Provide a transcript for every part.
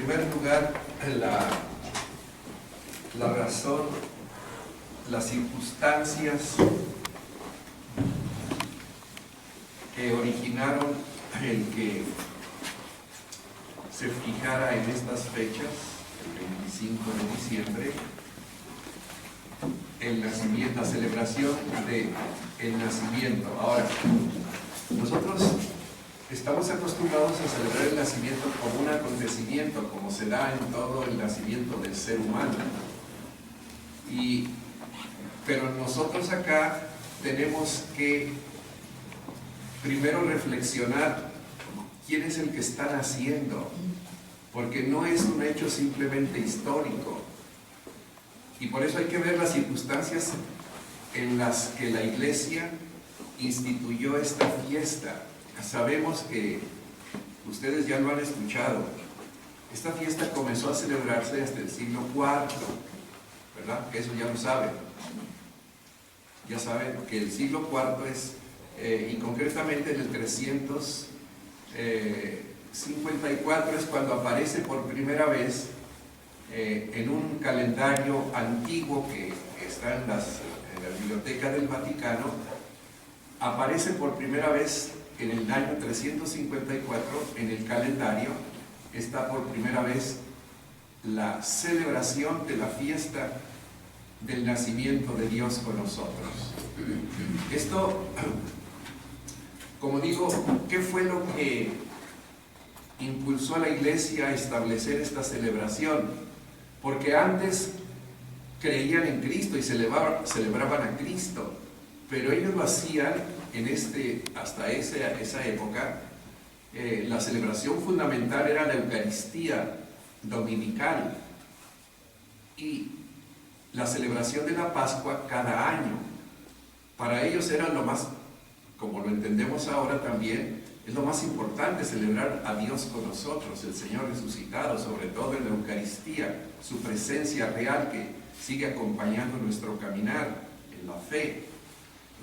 primer lugar, la razón, las circunstancias que originaron el que se fijara en estas fechas, el 25 de diciembre, el nacimiento, la celebración del nacimiento. Ahora, nosotros estamos acostumbrados a celebrar el nacimiento como un acontecimiento, como se da en todo el nacimiento del ser humano. Pero nosotros acá tenemos que primero reflexionar quién es el que está naciendo, porque no es un hecho simplemente histórico. Y por eso hay que ver las circunstancias en las que la Iglesia instituyó esta fiesta. Sabemos que ustedes ya lo han escuchado. Esta fiesta comenzó a celebrarse hasta el siglo IV, ¿verdad? Que eso ya lo saben. Ya saben que el siglo IV es, y concretamente en el 354 es cuando aparece por primera vez en un calendario antiguo que está en la Biblioteca del Vaticano, aparece por primera vez en el año 354, en el calendario, está por primera vez la celebración de la fiesta del nacimiento de Dios con nosotros. Esto, como digo, ¿qué fue lo que impulsó a la Iglesia a establecer esta celebración? Porque antes creían en Cristo y celebraban a Cristo, pero ellos lo hacían hasta esa época. La celebración fundamental era la Eucaristía dominical y la celebración de la Pascua cada año. Para ellos era lo más, como lo entendemos ahora también, es lo más importante, celebrar a Dios con nosotros, el Señor resucitado, sobre todo en la Eucaristía, su presencia real que sigue acompañando nuestro caminar en la fe.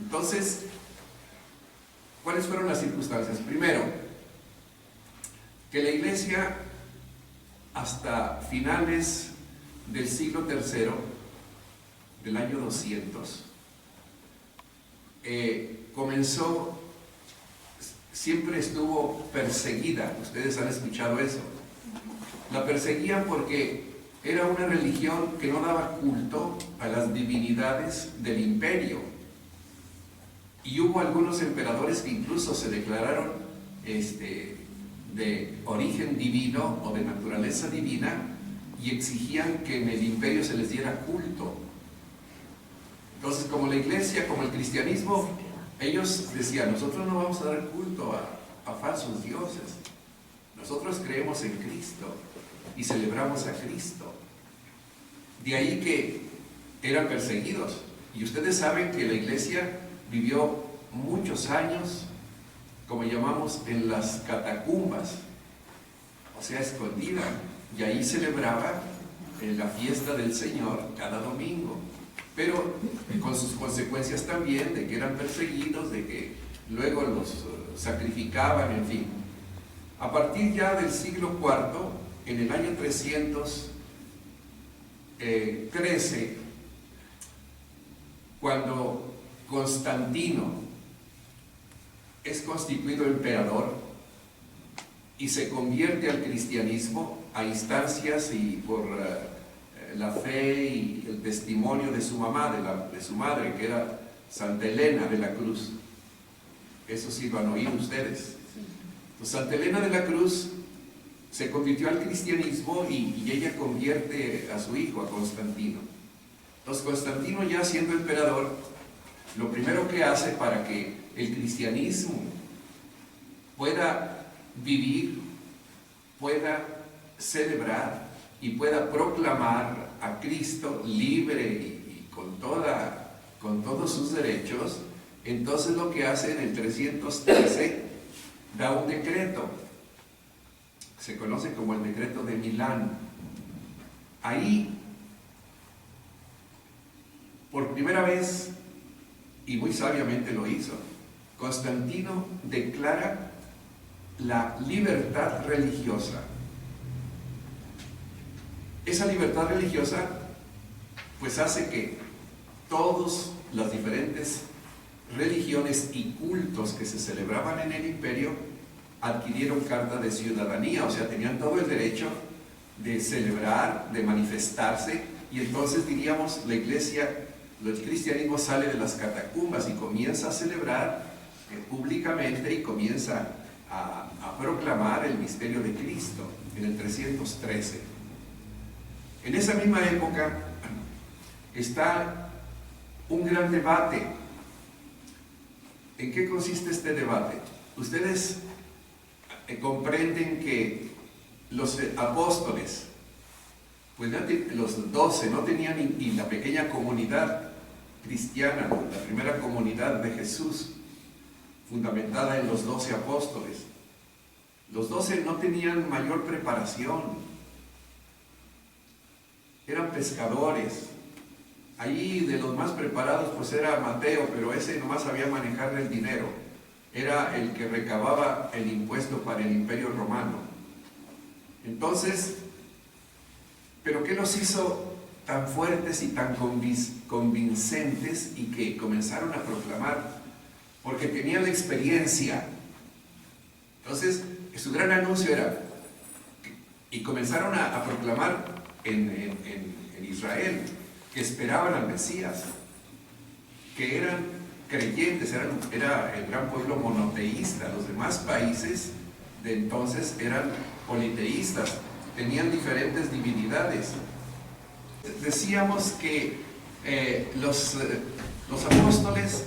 Entonces, ¿cuáles fueron las circunstancias? Primero, que la Iglesia hasta finales del siglo III, del año 200, siempre estuvo perseguida. Ustedes han escuchado eso. La perseguían porque era una religión que no daba culto a las divinidades del imperio. Y hubo algunos emperadores que incluso se declararon de origen divino o de naturaleza divina y exigían que en el imperio se les diera culto. Entonces, como la Iglesia, como el cristianismo, ellos decían, nosotros no vamos a dar culto a falsos dioses. Nosotros creemos en Cristo y celebramos a Cristo. De ahí que eran perseguidos. Y ustedes saben que la Iglesia vivió muchos años, como llamamos, en las catacumbas, o sea, escondida, y ahí celebraba la fiesta del Señor cada domingo, pero con sus consecuencias también, de que eran perseguidos, de que luego los sacrificaban, en fin. A partir ya del siglo IV, en el año 313, cuando Constantino es constituido emperador y se convierte al cristianismo a instancias y por la fe y el testimonio de su mamá, de su madre, que era Santa Elena de la Cruz. Eso sí lo han oído ustedes. Entonces, Santa Elena de la Cruz se convirtió al cristianismo y ella convierte a su hijo, a Constantino. Entonces, Constantino, ya siendo emperador, lo primero que hace para que el cristianismo pueda vivir, pueda celebrar y pueda proclamar a Cristo libre y con todos sus derechos, entonces lo que hace en el 313, da un decreto, se conoce como el decreto de Milán. Ahí, por primera vez, y muy sabiamente lo hizo, Constantino declara la libertad religiosa. esa libertad religiosa pues hace que todas las diferentes religiones y cultos que se celebraban en el imperio adquirieron carta de ciudadanía, o sea, tenían todo el derecho de celebrar, de manifestarse, y entonces diríamos, la iglesia, el cristianismo sale de las catacumbas y comienza a celebrar públicamente y comienza a proclamar el misterio de Cristo en el 313. En esa misma época está un gran debate. ¿En qué consiste este debate? Ustedes comprenden que los apóstoles, pues los 12 no tenían, y la pequeña comunidad cristiana, la primera comunidad de Jesús, fundamentada en los 12 apóstoles, los 12 no tenían mayor preparación, eran pescadores. Allí de los más preparados pues era Mateo, pero ese nomás sabía manejar el dinero, era el que recababa el impuesto para el imperio romano. Entonces, ¿pero qué los hizo tan fuertes y tan convincentes y que comenzaron a proclamar? Porque tenían la experiencia. Entonces, su gran anuncio era, y comenzaron a proclamar en Israel, que esperaban al Mesías, que eran creyentes, era el gran pueblo monoteísta. Los demás países de entonces eran politeístas, tenían diferentes divinidades. Decíamos que los apóstoles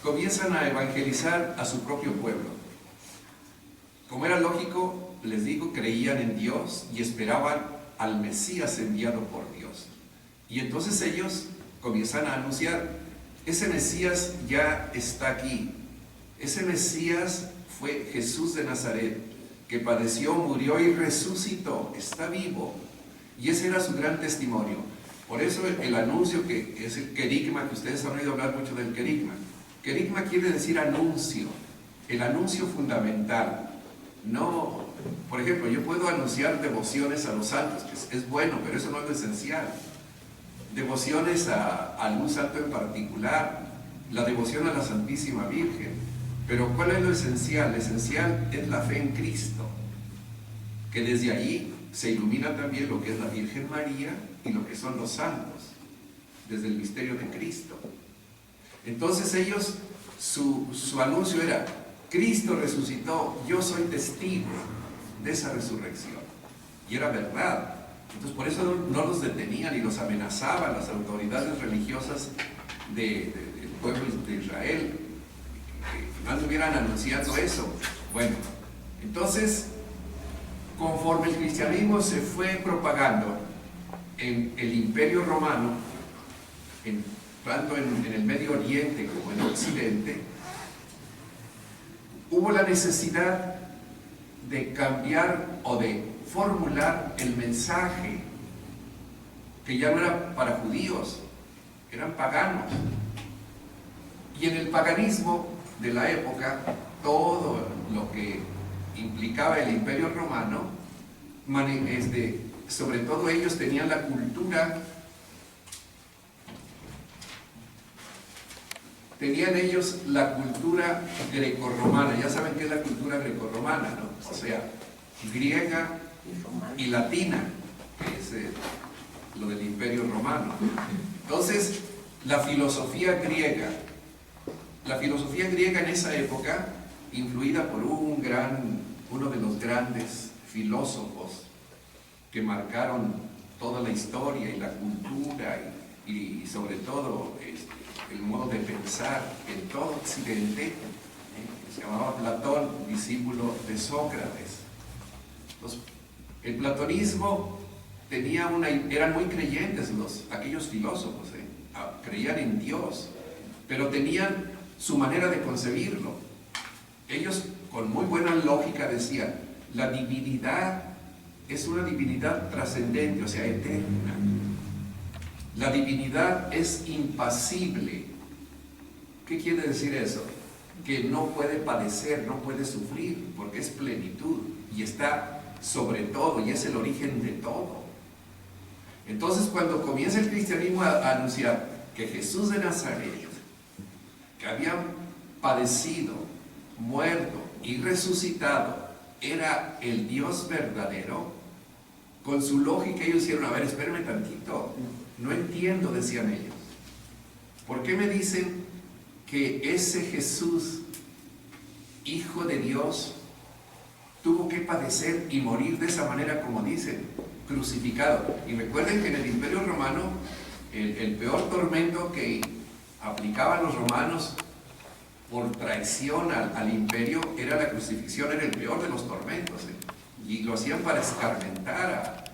comienzan a evangelizar a su propio pueblo. Como era lógico, les digo, creían en Dios y esperaban al Mesías enviado por Dios. Y entonces ellos comienzan a anunciar, ese Mesías ya está aquí. Ese Mesías fue Jesús de Nazaret, que padeció, murió y resucitó, está vivo. Y ese era su gran testimonio. Por eso el anuncio, que es el querigma, que ustedes han oído hablar mucho del querigma. Querigma quiere decir anuncio, el anuncio fundamental. No, por ejemplo, yo puedo anunciar devociones a los santos, que es bueno, pero eso no es lo esencial. Devociones a algún santo en particular, la devoción a la Santísima Virgen. Pero ¿cuál es lo esencial? Lo esencial es la fe en Cristo, que desde allí se ilumina también lo que es la Virgen María y lo que son los santos, desde el misterio de Cristo. Entonces ellos, su anuncio era, Cristo resucitó, yo soy testigo de esa resurrección. Y era verdad. Entonces por eso no los detenían y los amenazaban las autoridades religiosas del pueblo de Israel, que no estuvieran anunciando eso. Bueno, entonces, conforme el cristianismo se fue propagando en el Imperio Romano, tanto en el Medio Oriente como en Occidente, hubo la necesidad de cambiar o de formular el mensaje, que ya no era para judíos, eran paganos. Y en el paganismo de la época, todo lo que implicaba el Imperio Romano, sobre todo ellos tenían la cultura, grecorromana. Ya saben qué es la cultura grecorromana, ¿no? O sea, griega y latina, que es lo del Imperio Romano. Entonces, la filosofía griega en esa época, influida por uno de los grandes filósofos que marcaron toda la historia y la cultura y sobre todo el modo de pensar en todo Occidente, se llamaba Platón, discípulo de Sócrates. Entonces, el platonismo eran muy creyentes aquellos filósofos, creían en Dios, pero tenían su manera de concebirlo. Ellos con muy buena lógica decían, la divinidad es una divinidad trascendente, o sea, eterna. La divinidad es impasible. ¿Qué quiere decir eso? Que no puede padecer, no puede sufrir, porque es plenitud y está sobre todo y es el origen de todo. Entonces, cuando comienza el cristianismo a anunciar que Jesús de Nazaret, que había padecido, muerto y resucitado, era el Dios verdadero, con su lógica ellos dijeron, a ver, espérenme tantito, no entiendo, decían ellos. ¿Por qué me dicen que ese Jesús, Hijo de Dios, tuvo que padecer y morir de esa manera como dicen, crucificado? Y recuerden que en el Imperio Romano, el peor tormento que aplicaban los romanos por traición al imperio era la crucifixión, era el peor de los tormentos, y lo hacían para escarmentar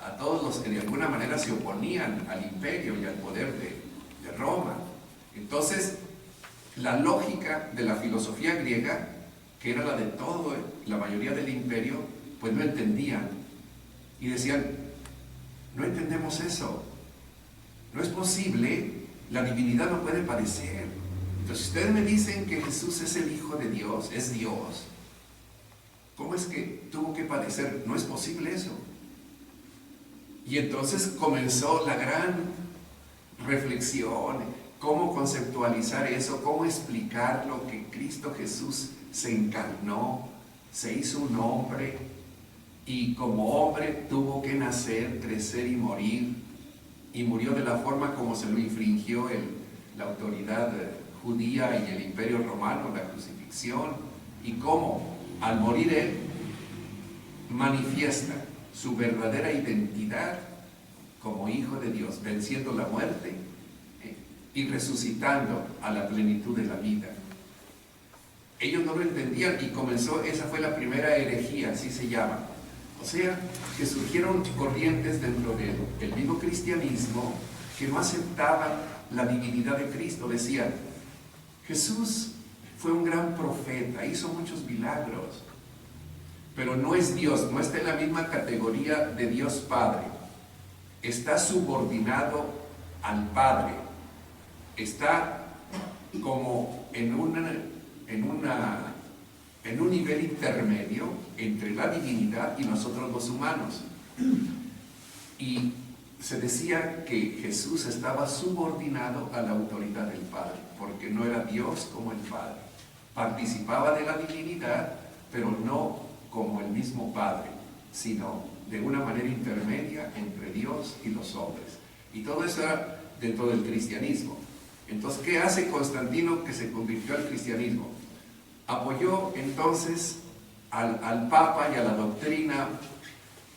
a todos los que de alguna manera se oponían al imperio y al poder de Roma. Entonces, la lógica de la filosofía griega, que era la de la mayoría del imperio, pues no entendían. Y decían, no entendemos eso. No es posible, la divinidad no puede padecer. Entonces, ustedes me dicen que Jesús es el Hijo de Dios, es Dios. ¿Cómo es que tuvo que padecer? No es posible eso. Y entonces comenzó la gran reflexión, cómo conceptualizar eso, cómo explicarlo, que Cristo Jesús se encarnó, se hizo un hombre, y como hombre tuvo que nacer, crecer y morir, y murió de la forma como se lo infringió la autoridad judía y el imperio romano, la crucifixión, y cómo al morir él manifiesta su verdadera identidad como Hijo de Dios, venciendo la muerte y resucitando a la plenitud de la vida. Ellos no lo entendían y comenzó, esa fue la primera herejía, así se llama. O sea, que surgieron corrientes dentro del mismo cristianismo que no aceptaban la divinidad de Cristo. Decían, Jesús fue un gran profeta, hizo muchos milagros, pero no es Dios, no está en la misma categoría de Dios Padre. Está subordinado al Padre, está como en un nivel intermedio entre la divinidad y nosotros los humanos. Y se decía que Jesús estaba subordinado a la autoridad del Padre, porque no era Dios como el Padre. Participaba de la divinidad, pero no como el mismo Padre, sino de una manera intermedia entre Dios y los hombres. Y todo eso era dentro del cristianismo. Entonces, ¿qué hace Constantino que se convirtió al cristianismo? Apoyó entonces al Papa y a la doctrina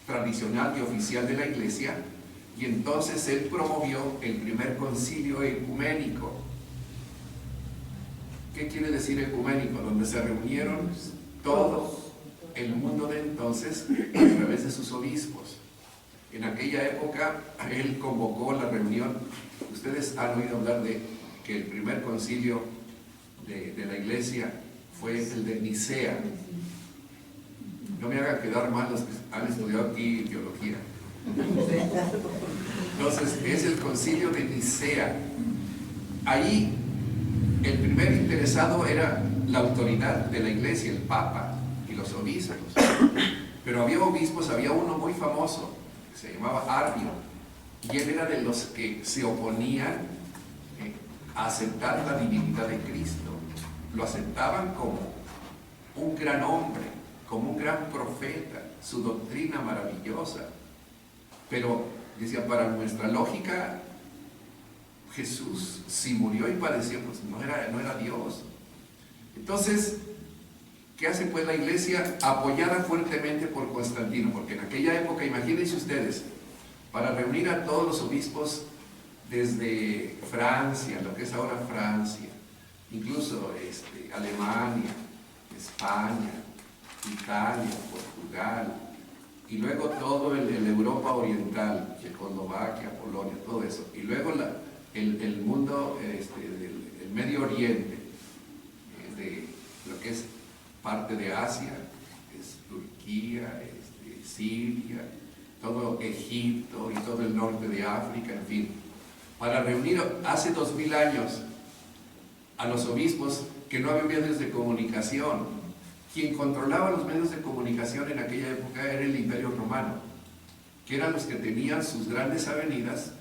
tradicional y oficial de la Iglesia, y entonces él promovió el primer concilio ecuménico. ¿Qué quiere decir ecuménico? Donde se reunieron todo el mundo de entonces a través de sus obispos. En aquella época él convocó la reunión. Ustedes han oído hablar de que el primer concilio de la Iglesia fue el de Nicea. No me hagan quedar mal los que han estudiado aquí teología. Entonces es el concilio de Nicea. Ahí el primer interesado era la autoridad de la Iglesia, el Papa y los obispos. Pero había obispos, había uno muy famoso que se llamaba Arbio, y él era de los que se oponían a aceptar la divinidad de Cristo. Lo aceptaban como un gran hombre, como un gran profeta, su doctrina maravillosa. Pero decía, para nuestra lógica, Jesús, si murió y padeció, pues no era Dios. Entonces, ¿qué hace pues la Iglesia? Apoyada fuertemente por Constantino, porque en aquella época, imagínense ustedes, para reunir a todos los obispos desde Francia, lo que es ahora Francia, incluso Alemania, España, Italia, Portugal, y luego todo el Europa Oriental, Checoslovaquia, Polonia, todo eso, y luego el mundo, el Medio Oriente, de lo que es parte de Asia, es Turquía, Siria, todo Egipto y todo el norte de África, en fin, para reunir hace 2000 años a los obispos, que no había medios de comunicación. Quien controlaba los medios de comunicación en aquella época era el Imperio Romano, que eran los que tenían sus grandes avenidas,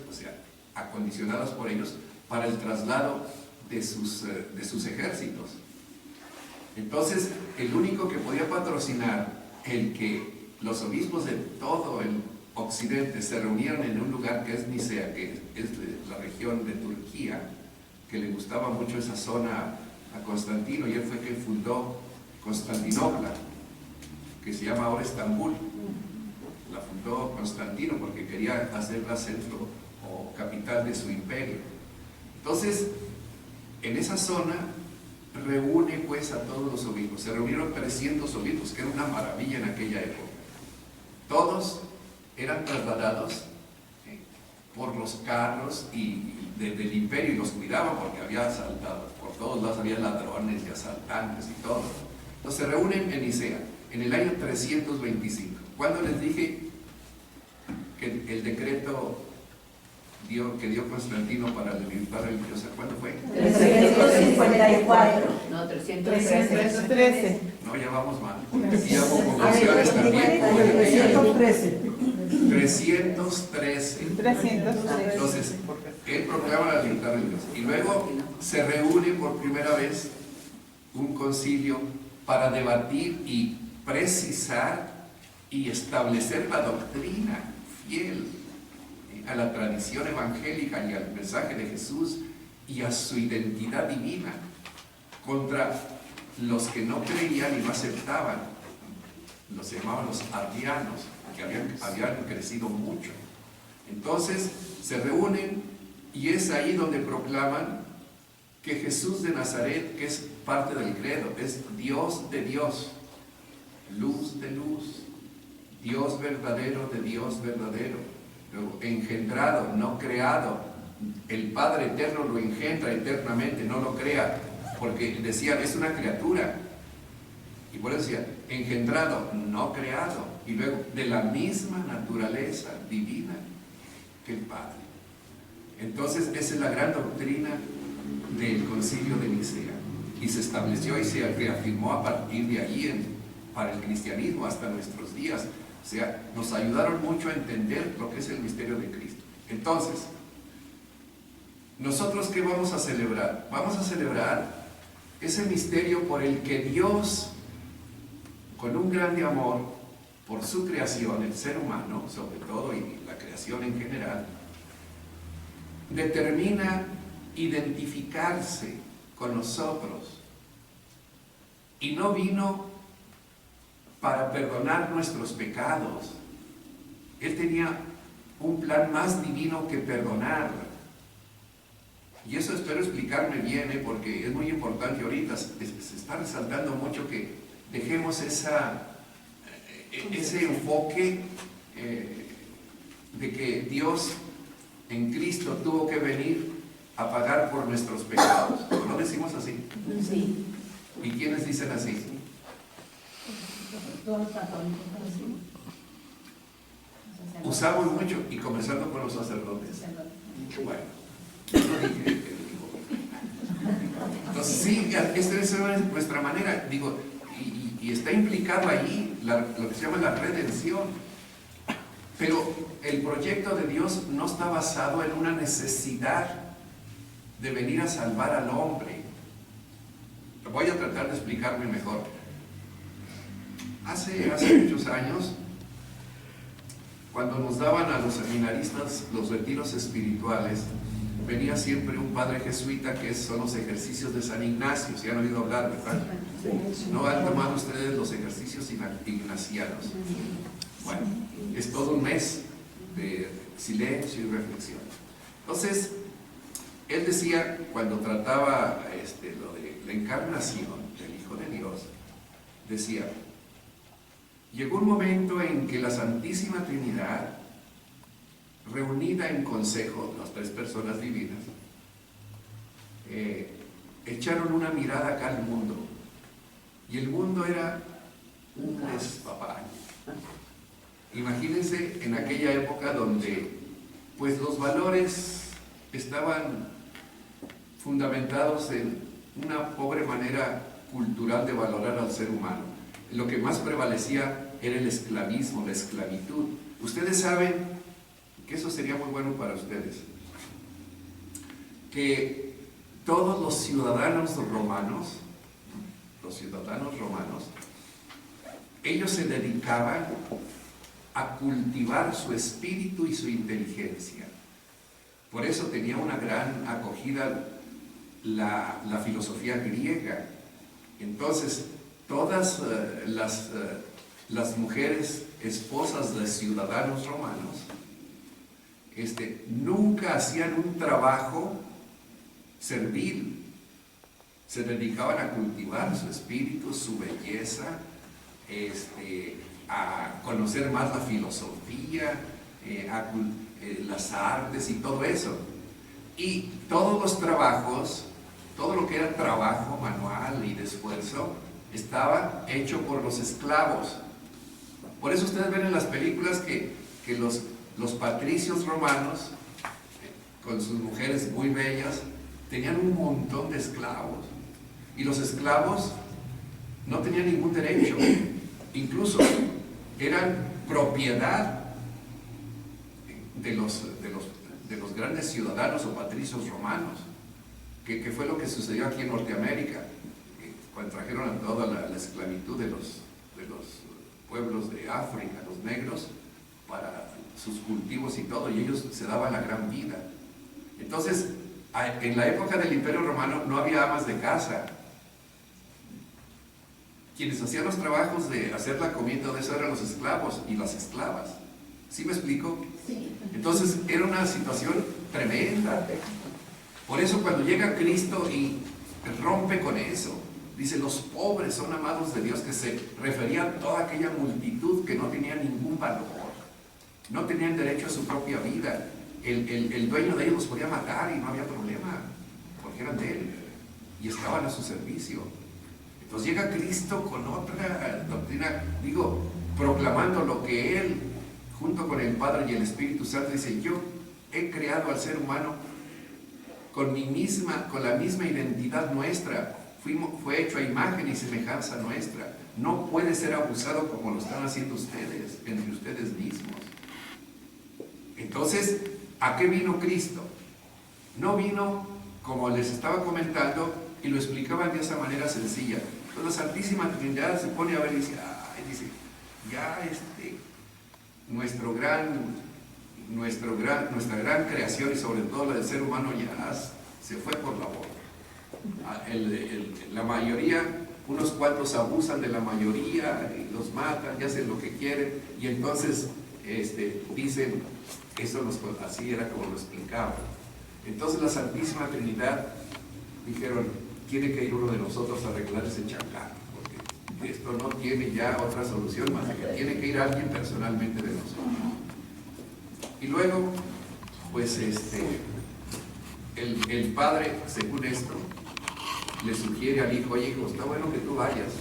o sea, acondicionadas por ellos para el traslado de sus ejércitos. Entonces, el único que podía patrocinar el que los obispos de todo el occidente se reunieran en un lugar que es Nicea, que es la región de Turquía, que le gustaba mucho esa zona a Constantino, y él fue quien fundó Constantinopla, que se llama ahora Estambul. La fundó Constantino porque quería hacerla centro o capital de su imperio. Entonces, en esa zona reúne pues a todos los obispos. Se reunieron 300 obispos, que era una maravilla en aquella época. Todos eran trasladados por los carros del imperio, y los cuidaban porque había asaltados, por todos lados había ladrones y asaltantes y todo. Entonces se reúnen en Nicea, en el año 325. Cuando les dije que el decreto que dio Constantino para la libertad religiosa, ¿cuándo fue? 354. No, 313. No, ya vamos mal. Aquí hago conversiones también. 313. Entonces, él proclama la libertad religiosa. Y luego se reúne por primera vez un concilio para debatir y precisar y establecer la doctrina fiel a la tradición evangélica y al mensaje de Jesús y a su identidad divina contra los que no creían y no aceptaban. Los llamaban los arrianos, que habían crecido mucho. Entonces se reúnen y es ahí donde proclaman que Jesús de Nazaret, que es parte del credo, es Dios de Dios, luz de luz, Dios verdadero de Dios verdadero, engendrado, no creado. El Padre eterno lo engendra eternamente, no lo crea, porque decían, es una criatura. Y por eso decía, engendrado, no creado, y luego de la misma naturaleza divina que el Padre. Entonces esa es la gran doctrina del Concilio de Nicea, y se estableció y se reafirmó a partir de allí para el cristianismo hasta nuestros días. O sea, nos ayudaron mucho a entender lo que es el misterio de Cristo. Entonces, ¿nosotros qué vamos a celebrar? Vamos a celebrar ese misterio por el que Dios, con un grande amor por su creación, el ser humano sobre todo y la creación en general, determina identificarse con nosotros, y no vino para perdonar nuestros pecados. Él tenía un plan más divino que perdonar. Y eso espero explicarme bien, porque es muy importante ahorita. Se está resaltando mucho que dejemos ese enfoque de que Dios en Cristo tuvo que venir a pagar por nuestros pecados. ¿No decimos así? Sí. ¿Y quiénes dicen así? Todos los católicos, sí. Usamos mucho, y comenzando con los sacerdotes. Bueno, yo no dije que digo. Entonces sí, esta es nuestra manera, digo, y está implicado ahí lo que se llama la redención. Pero el proyecto de Dios no está basado en una necesidad de venir a salvar al hombre. Voy a tratar de explicarme mejor. Hace muchos años, cuando nos daban a los seminaristas los retiros espirituales, venía siempre un padre jesuita, que son los ejercicios de San Ignacio. ¿Se han oído hablar, verdad? ¿No han tomado ustedes los ejercicios ignacianos? Bueno, es todo un mes de silencio y reflexión. Entonces, él decía, cuando trataba lo de la encarnación del Hijo de Dios, decía, llegó un momento en que la Santísima Trinidad, reunida en consejo, las tres personas divinas, echaron una mirada acá al mundo, y el mundo era un despapalle. Imagínense en aquella época donde pues los valores estaban fundamentados en una pobre manera cultural de valorar al ser humano. Lo que más prevalecía era el esclavismo, la esclavitud. Ustedes saben que eso sería muy bueno para ustedes, que todos los ciudadanos romanos, ellos se dedicaban a cultivar su espíritu y su inteligencia. Por eso tenía una gran acogida la filosofía griega. Entonces, todas las mujeres esposas de ciudadanos romanos nunca hacían un trabajo servil. Se dedicaban a cultivar su espíritu, su belleza, a conocer más la filosofía, las artes y todo eso. Y todos los trabajos, todo lo que era trabajo manual y de esfuerzo, estaba hecho por los esclavos. Por eso ustedes ven en las películas que los patricios romanos, con sus mujeres muy bellas, tenían un montón de esclavos. Y los esclavos no tenían ningún derecho. Incluso eran propiedad de los grandes ciudadanos o patricios romanos, que fue lo que sucedió aquí en Norteamérica, cuando trajeron a toda la esclavitud de los pueblos de África, los negros, para sus cultivos y todo, y ellos se daban la gran vida. Entonces, en la época del Imperio Romano no había amas de casa. Quienes hacían los trabajos de hacer la comida, todo eso eran los esclavos y las esclavas. ¿Sí me explico? Sí. Entonces era una situación tremenda. Por eso cuando llega Cristo y rompe con eso, dice, los pobres son amados de Dios, que se refería a toda aquella multitud que no tenía ningún valor, no tenían derecho a su propia vida. El dueño de ellos los podía matar y no había problema, porque eran de él y estaban a su servicio. Entonces llega Cristo con otra doctrina, proclamando lo que Él, junto con el Padre y el Espíritu Santo, dice: yo he creado al ser humano con la misma identidad nuestra, fue hecho a imagen y semejanza nuestra. No puede ser abusado como lo están haciendo ustedes, entre ustedes mismos. Entonces, ¿a qué vino Cristo? No vino, como les estaba comentando, y lo explicaban de esa manera sencilla. Entonces la Santísima Trinidad se pone a ver y dice, nuestra gran creación, y sobre todo la del ser humano, ya se fue por la borda. La mayoría, unos cuantos abusan de la mayoría y los matan y hacen lo que quieren, y entonces dicen, así era como lo explicaban. Entonces la Santísima Trinidad dijeron, tiene que ir uno de nosotros a arreglar ese changarro, porque esto no tiene ya otra solución más que tiene que ir alguien personalmente de nosotros. Y luego, pues el padre, según esto, le sugiere al hijo: oye, hijo, está bueno que tú vayas.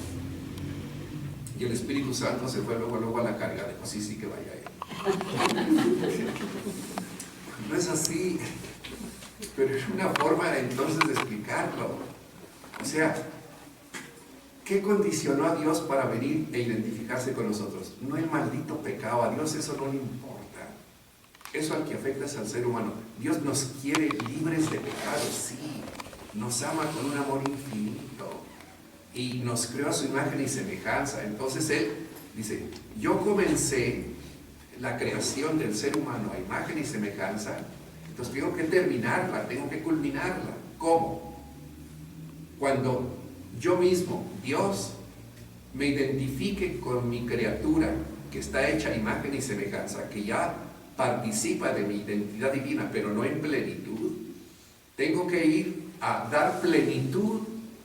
Y el Espíritu Santo se fue luego a la carga de, pues sí que vaya él. No es así, pero es una forma entonces de explicarlo. O sea, ¿qué condicionó a Dios para venir e identificarse con nosotros? No el maldito pecado, a Dios eso no le importa. Eso al que afecta es al ser humano. Dios nos quiere libres de pecado, sí. Nos ama con un amor infinito y nos creó a su imagen y semejanza. Entonces Él dice, yo comencé la creación del ser humano a imagen y semejanza, entonces tengo que terminarla, tengo que culminarla. ¿Cómo? Cuando yo mismo, Dios, me identifique con mi criatura, que está hecha a imagen y semejanza, que ya participa de mi identidad divina, pero no en plenitud, tengo que ir a dar plenitud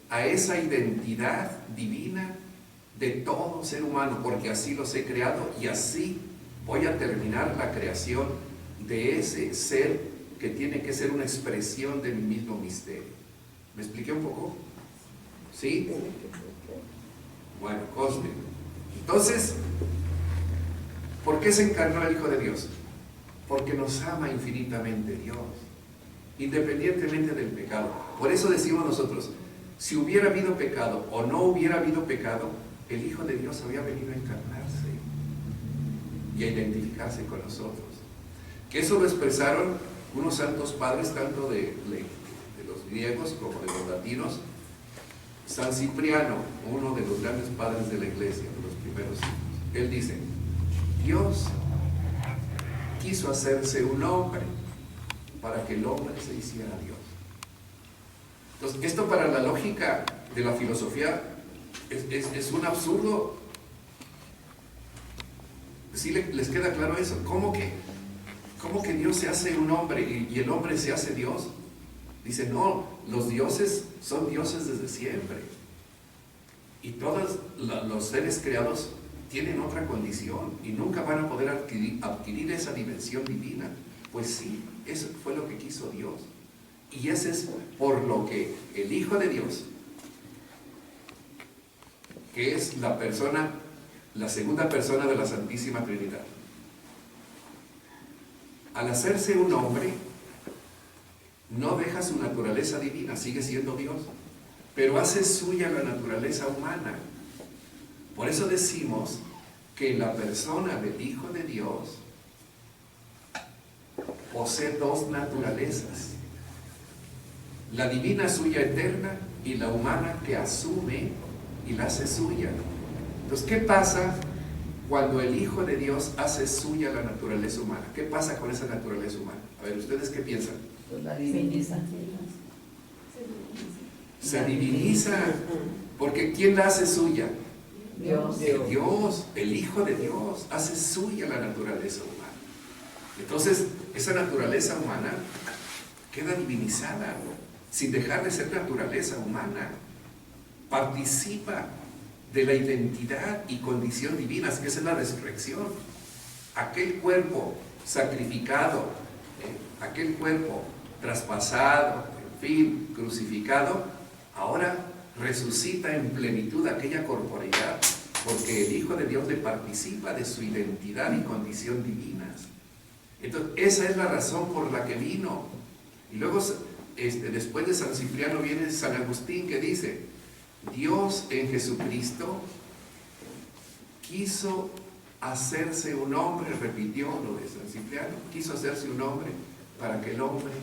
a esa identidad divina de todo ser humano, porque así los he creado y así voy a terminar la creación de ese ser que tiene que ser una expresión de mi mismo misterio. ¿Me expliqué un poco? ¿Sí? Bueno, Cosme. Entonces, ¿por qué se encarnó el Hijo de Dios? Porque nos ama infinitamente Dios, independientemente del pecado. Por eso decimos nosotros, si hubiera habido pecado o no hubiera habido pecado, el Hijo de Dios había venido a encarnarse. y a identificarse con nosotros. Que eso lo expresaron unos santos padres, tanto de los griegos como de los latinos. San Cipriano, uno de los grandes padres de la iglesia, de los primeros siglos, él dice: Dios quiso hacerse un hombre para que el hombre se hiciera Dios. Entonces, esto para la lógica de la filosofía es un absurdo. ¿Sí les queda claro eso? ¿Cómo que Dios se hace un hombre y el hombre se hace Dios? Dice, no, los dioses son dioses desde siempre. Y todos los seres creados tienen otra condición y nunca van a poder adquirir esa dimensión divina. Pues sí, eso fue lo que quiso Dios. Y ese es por lo que el Hijo de Dios, que es la segunda persona de la Santísima Trinidad, al hacerse un hombre, no deja su naturaleza divina, sigue siendo Dios, pero hace suya la naturaleza humana. Por eso decimos que la persona del Hijo de Dios posee dos naturalezas: la divina suya eterna y la humana que asume y la hace suya. Entonces, ¿qué pasa cuando el Hijo de Dios hace suya la naturaleza humana? ¿Qué pasa con esa naturaleza humana? A ver, ¿ustedes qué piensan? Pues la diviniza. Se diviniza, porque ¿quién la hace suya? Dios. Dios, el Hijo de Dios, hace suya la naturaleza humana. Entonces, esa naturaleza humana queda divinizada, sin dejar de ser naturaleza humana. Participa de la identidad y condición divinas, que es la resurrección. Aquel cuerpo sacrificado, aquel cuerpo traspasado, en fin, crucificado, ahora resucita en plenitud aquella corporeidad, porque el Hijo de Dios le participa de su identidad y condición divinas. Entonces, esa es la razón por la que vino. Y luego, después de San Cipriano viene San Agustín, que dice: Dios en Jesucristo quiso hacerse un hombre, repitió lo de San Cipriano, quiso hacerse un hombre para que el hombre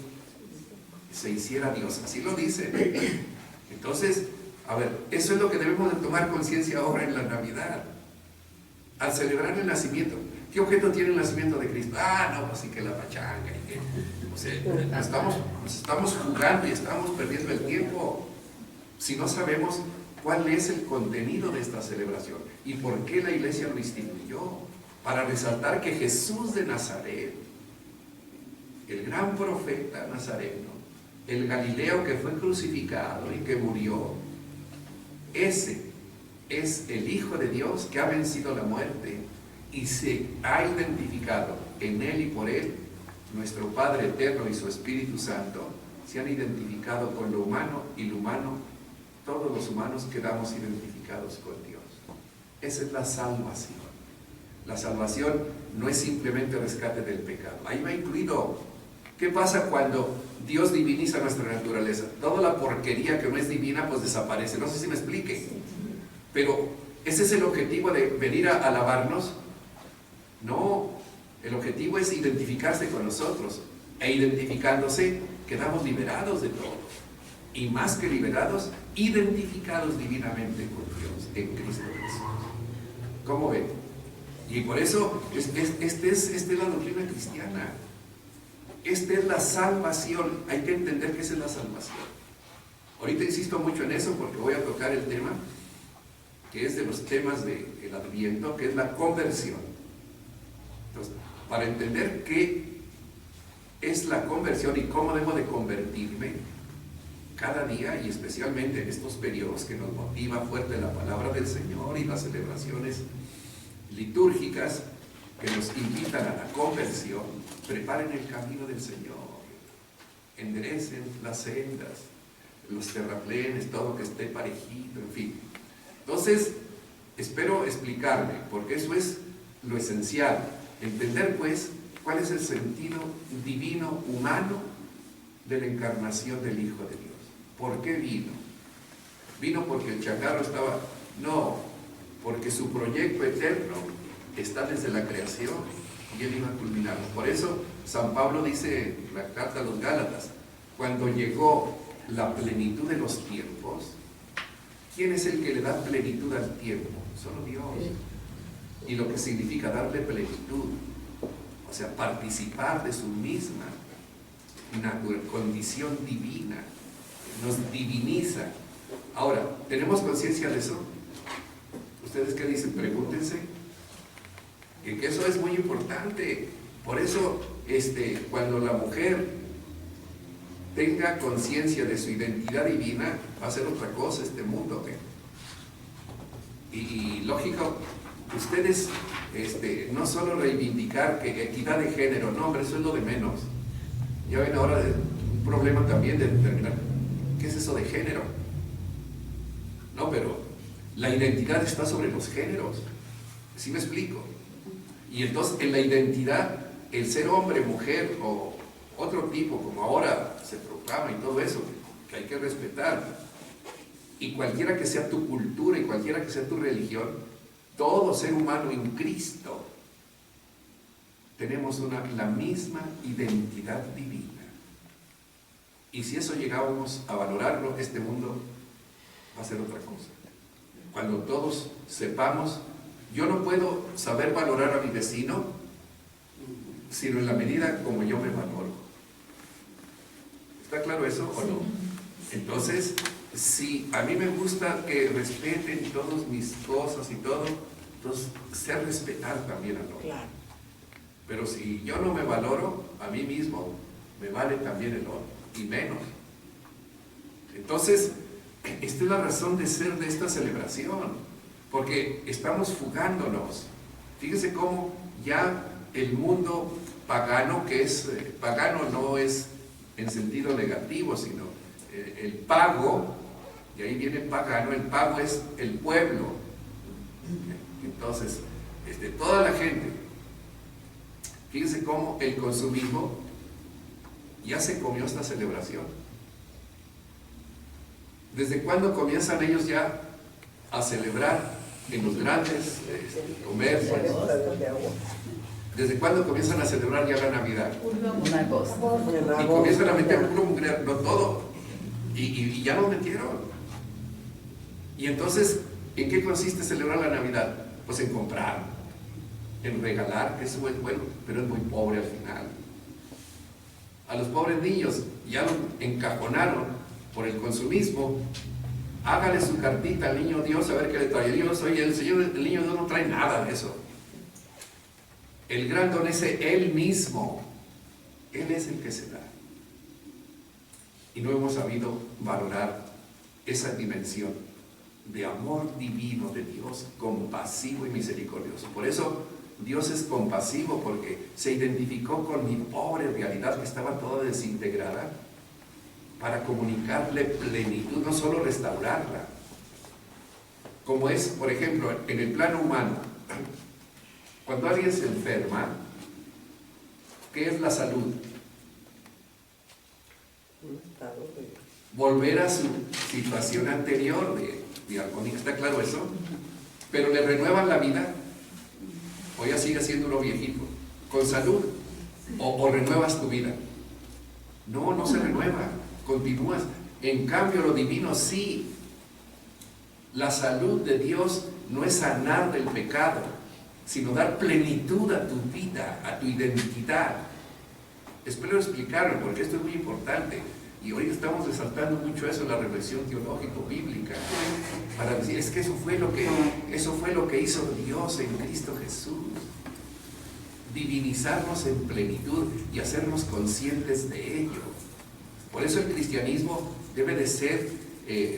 se hiciera Dios. Así lo dice. Entonces, a ver, eso es lo que debemos de tomar conciencia ahora en la Navidad. Al celebrar el nacimiento, ¿qué objeto tiene el nacimiento de Cristo? No, pues sí, que la pachanga, y que, o sea, estamos jugando y estamos perdiendo el tiempo si no sabemos cuál es el contenido de esta celebración y por qué la Iglesia lo instituyó, para resaltar que Jesús de Nazaret, el gran profeta nazareno, el Galileo que fue crucificado y que murió, ese es el Hijo de Dios que ha vencido la muerte y se ha identificado en Él y por Él. Nuestro Padre Eterno y su Espíritu Santo se han identificado con lo humano, y lo humano, todos los humanos quedamos identificados con Dios. Esa es la salvación. La salvación no es simplemente rescate del pecado. Ahí va incluido. ¿Qué pasa cuando Dios diviniza nuestra naturaleza? Toda la porquería que no es divina pues desaparece. No sé si me explique. Pero ¿ese es el objetivo de venir a alabarnos? No. El objetivo es identificarse con nosotros. E identificándose quedamos liberados de todo. Y más que liberados, identificados divinamente con Dios en Cristo Jesús. ¿Cómo ven? Y por eso, esta es la doctrina cristiana. Esta es la salvación. Hay que entender que esa es la salvación. Ahorita insisto mucho en eso porque voy a tocar el tema que es de los temas del Adviento, que es la conversión. Entonces, para entender qué es la conversión y cómo debo de convertirme cada día, y especialmente en estos periodos que nos motiva fuerte la palabra del Señor y las celebraciones litúrgicas que nos invitan a la conversión, preparen el camino del Señor, enderecen las sendas, los terraplenes, todo que esté parejito, en fin. Entonces, espero explicarme, porque eso es lo esencial, entender pues cuál es el sentido divino, humano, de la encarnación del Hijo de Dios. ¿Por qué vino? ¿Vino porque el chacarro estaba? No, porque su proyecto eterno está desde la creación y Él iba a culminarlo. Por eso San Pablo dice en la carta a los Gálatas, cuando llegó la plenitud de los tiempos, ¿quién es el que le da plenitud al tiempo? Solo Dios. Y lo que significa darle plenitud, o sea, participar de su misma condición divina, nos diviniza. Ahora, ¿tenemos conciencia de eso? ¿Ustedes qué dicen? Pregúntense. Que eso es muy importante. Por eso, cuando la mujer tenga conciencia de su identidad divina, va a ser otra cosa este mundo. Y lógico, ustedes no solo reivindicar que equidad de género, no, hombre, eso es lo de menos. Ya ven ahora un problema también de determinar qué es eso de género. No, pero la identidad está sobre los géneros. ¿Sí me explico? Y entonces en la identidad, el ser hombre, mujer o otro tipo, como ahora se proclama y todo eso, que hay que respetar. Y cualquiera que sea tu cultura y cualquiera que sea tu religión, todo ser humano en Cristo, tenemos la misma identidad divina. Y si eso llegábamos a valorarlo, este mundo va a ser otra cosa. Cuando todos sepamos, yo no puedo saber valorar a mi vecino, sino en la medida como yo me valoro. ¿Está claro eso o no? Entonces, si a mí me gusta que respeten todas mis cosas y todo, entonces sé respetar también al otro. Claro. Pero si yo no me valoro a mí mismo, me vale también el otro, y menos. Entonces, esta es la razón de ser de esta celebración, porque estamos fugándonos. Fíjense cómo ya el mundo pagano, que es pagano no es en sentido negativo, sino el pago, y ahí viene pagano, el pago es el pueblo. Entonces, toda la gente, fíjense cómo el consumismo ya se comió esta celebración. ¿Desde cuándo comienzan ellos ya a celebrar en los grandes comercios? ¿Desde cuándo comienzan a celebrar ya la Navidad? Una cosa. Y comienzan a meter puro mugrero, no todo. Y ya lo metieron. Y entonces, ¿en qué consiste celebrar la Navidad? Pues en comprar, en regalar, que eso es bueno, pero es muy pobre al final. A los pobres niños ya los encajonaron por el consumismo. Hágale su cartita al niño Dios a ver qué le trae. El niño Dios no trae nada de eso. El gran don es Él mismo. Él es el que se da. Y no hemos sabido valorar esa dimensión de amor divino de Dios, compasivo y misericordioso. Por eso Dios es compasivo, porque se identificó con mi pobre realidad que estaba toda desintegrada, para comunicarle plenitud, no solo restaurarla. Como es, por ejemplo, en el plano humano, cuando alguien se enferma, ¿qué es la salud? Volver a su situación anterior de armonía. ¿Está claro eso? Pero le renuevan la vida, o ya sigue siendo uno viejito, con salud, o renuevas tu vida. No, no se renueva, continúas. En cambio, lo divino sí. La salud de Dios no es sanar del pecado, sino dar plenitud a tu vida, a tu identidad. Espero explicarlo, porque esto es muy importante. Y hoy estamos resaltando mucho eso en la reflexión teológico-bíblica, para decir, es que eso fue lo que hizo Dios en Cristo Jesús. Divinizarnos en plenitud y hacernos conscientes de ello. Por eso el cristianismo debe de ser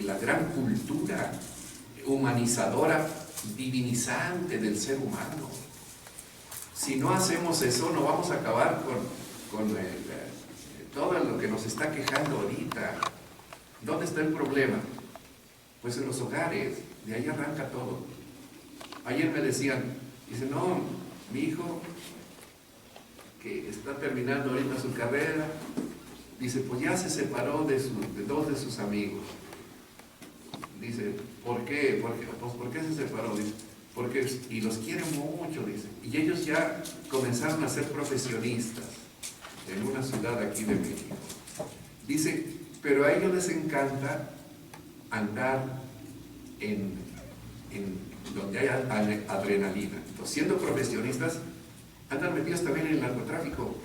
la gran cultura humanizadora, divinizante del ser humano. Si no hacemos eso, no vamos a acabar con todo lo que nos está quejando ahorita. ¿Dónde está el problema? Pues en los hogares, de ahí arranca todo. Ayer me decían, dice, no, mi hijo, que está terminando ahorita su carrera, dice, pues ya se separó de dos de sus amigos. Dice, ¿por qué? Pues, ¿por qué se separó? Dice, y los quiere mucho, dice. Y ellos ya comenzaron a ser profesionistas en una ciudad aquí de México. Dice, pero a ellos les encanta andar en donde hay adrenalina. Entonces, siendo profesionistas, andan metidos también en el narcotráfico.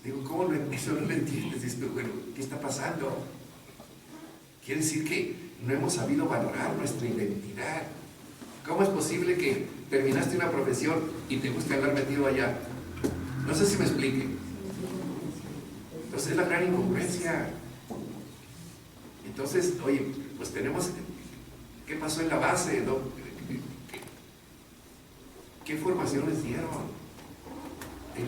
Digo, ¿cómo eso no lo entiendes? Dices tú, bueno, ¿qué está pasando? Quiere decir que no hemos sabido valorar nuestra identidad. ¿Cómo es posible que terminaste una profesión y te guste andar metido allá? No sé si me explique. Entonces es la gran incongruencia. Entonces, oye, pues tenemos... ¿Qué pasó en la base? ¿No? ¿Qué formación les dieron?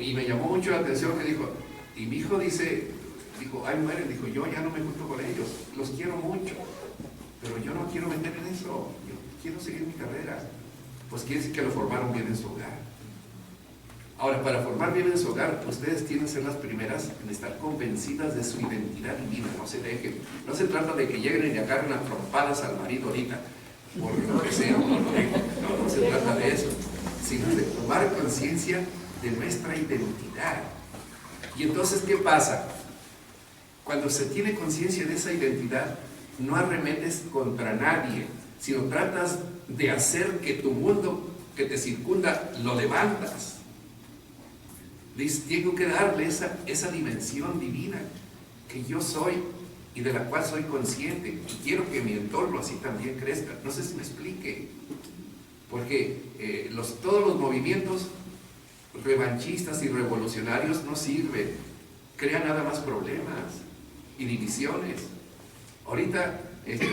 Y me llamó mucho la atención que dijo, y mi hijo dijo, ay mueren, dijo, yo ya no me junto con ellos, los quiero mucho, pero yo no quiero meter en eso, yo quiero seguir mi carrera. Pues quiere decir que lo formaron bien en su hogar. Ahora, para formar bien en su hogar, ustedes tienen que ser las primeras en estar convencidas de su identidad divina. No se dejen. No se trata de que lleguen y agarren a trompadas al marido ahorita, por lo que sea, no se trata de eso, sino de tomar conciencia de nuestra identidad. Y entonces, ¿qué pasa? Cuando se tiene conciencia de esa identidad, no arremetes contra nadie, sino tratas de hacer que tu mundo que te circunda lo levantas. Tengo que darle esa dimensión divina que yo soy y de la cual soy consciente, y quiero que mi entorno así también crezca. No sé si me explique, porque todos los movimientos revanchistas y revolucionarios no sirven, crean nada más problemas y divisiones. Ahorita,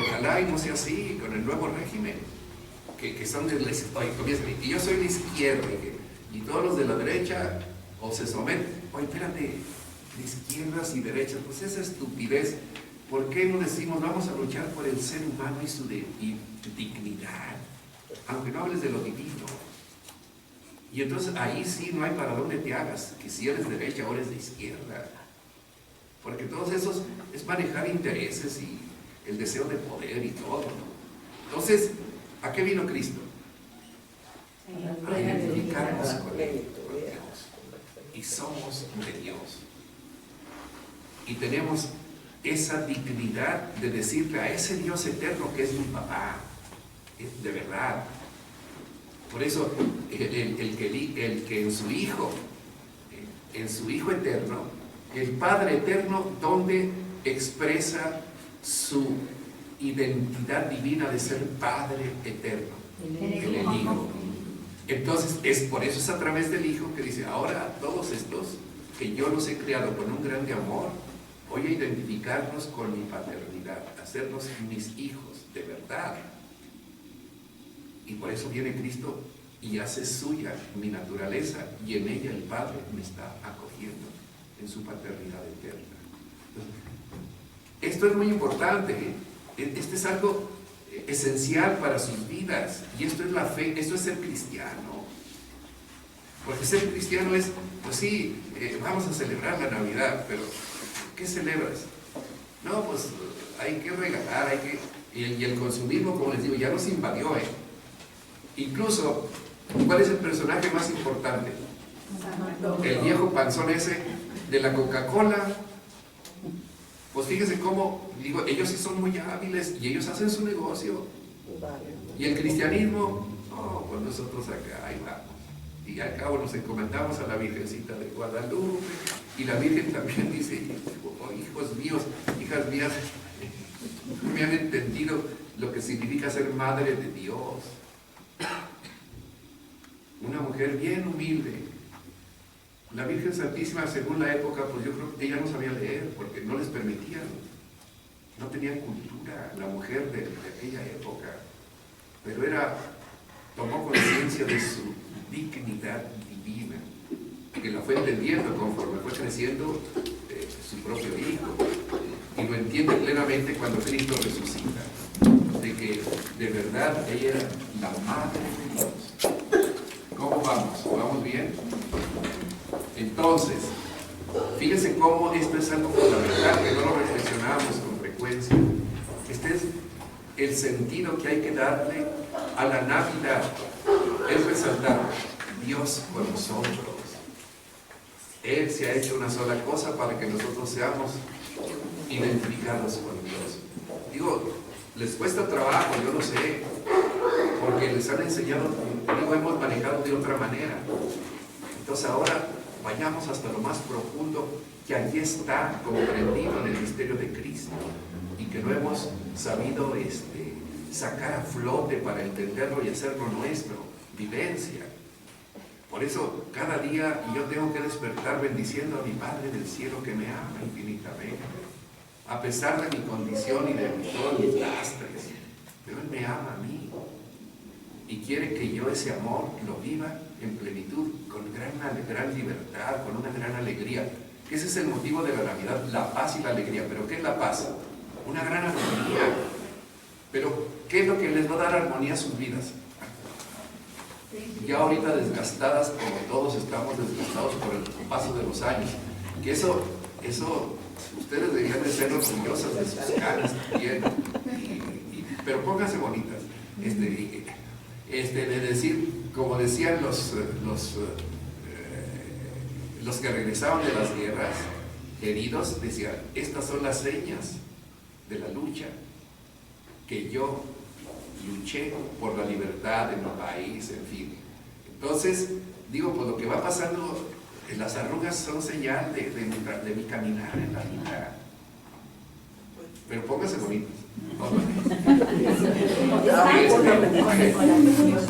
ojalá y no sea así con el nuevo régimen, que son de la izquierda, y yo soy de izquierda, y todos los de la derecha o se someten. Oye, espérate, de izquierdas y derechas, pues esa estupidez. ¿Por qué no decimos vamos a luchar por el ser humano y su dignidad? Aunque no hables de lo divino. Y entonces ahí sí no hay para dónde te hagas, que si eres derecha o eres de izquierda. Porque todos esos es manejar intereses y el deseo de poder y todo, ¿no? Entonces, ¿a qué vino Cristo? A identificarnos con Dios. Y somos de Dios. Y tenemos esa dignidad de decirle a ese Dios eterno que es mi papá, de verdad. Por eso, el que en su Hijo eterno, el Padre eterno, donde expresa su identidad divina de ser Padre eterno, en el Hijo. Entonces, por eso es a través del Hijo que dice, ahora a todos estos que yo los he creado con un grande amor, voy a identificarnos con mi paternidad, hacernos mis hijos de verdad. Y por eso viene Cristo y hace suya mi naturaleza, y en ella el Padre me está acogiendo en su paternidad eterna. Esto es muy importante, este es algo esencial para sus vidas, y esto es la fe, esto es ser cristiano. Porque ser cristiano es, pues sí, vamos a celebrar la Navidad, pero ¿qué celebras? No, pues hay que regalar, y el consumismo, como les digo, ya nos invadió, Incluso, ¿cuál es el personaje más importante? El viejo panzón ese de la Coca-Cola. Pues fíjense cómo, digo, ellos sí son muy hábiles y ellos hacen su negocio. Y el cristianismo, no, pues nosotros acá, ahí vamos. Y al cabo nos encomendamos a la Virgencita de Guadalupe, y la Virgen también dice, oh, hijos míos, hijas mías, no me han entendido lo que significa ser madre de Dios. Una mujer bien humilde. La Virgen Santísima, según la época, pues yo creo que ella no sabía leer, porque no les permitían, no tenían cultura, la mujer de aquella época, pero tomó conciencia de su dignidad divina, que la fue entendiendo conforme fue creciendo su propio hijo, y lo entiende plenamente cuando Cristo resucita, de que de verdad ella era la madre de Dios. ¿Cómo vamos? ¿Vamos bien? Entonces, fíjense cómo esto es algo fundamental que no lo reflexionamos con frecuencia. Este es el sentido que hay que darle a la Navidad. es resaltar Dios con nosotros. Él se ha hecho una sola cosa para que nosotros seamos identificados con Dios. Digo, les cuesta trabajo, yo lo sé, porque les han enseñado, digo, hemos manejado de otra manera. Entonces ahora vayamos hasta lo más profundo, que allí está comprendido en el misterio de Cristo y que no hemos sabido sacar a flote para entenderlo y hacerlo nuestro, vivencia. Por eso cada día yo tengo que despertar bendiciendo a mi Padre del cielo que me ama infinitamente, a pesar de mi condición y de todos mis lastres, pero Él me ama a mí y quiere que yo ese amor lo viva en plenitud, con gran libertad, con una gran alegría. Ese es el motivo de la Navidad, la paz y la alegría. ¿Pero qué es la paz? Una gran armonía. Pero ¿qué es lo que les va a dar armonía a sus vidas? Ya ahorita desgastadas, como todos estamos desgastados por el paso de los años, que eso ustedes deberían de ser orgullosas de sus caras también, pero pónganse bonitas, de decir, como decían los que regresaban de las guerras, heridos, decían, estas son las señas de la lucha, que yo luché por la libertad de mi país, en fin. Entonces, digo, pues lo que va pasando, las arrugas son señal de mi caminar en la vida. Pero póngase bonitos.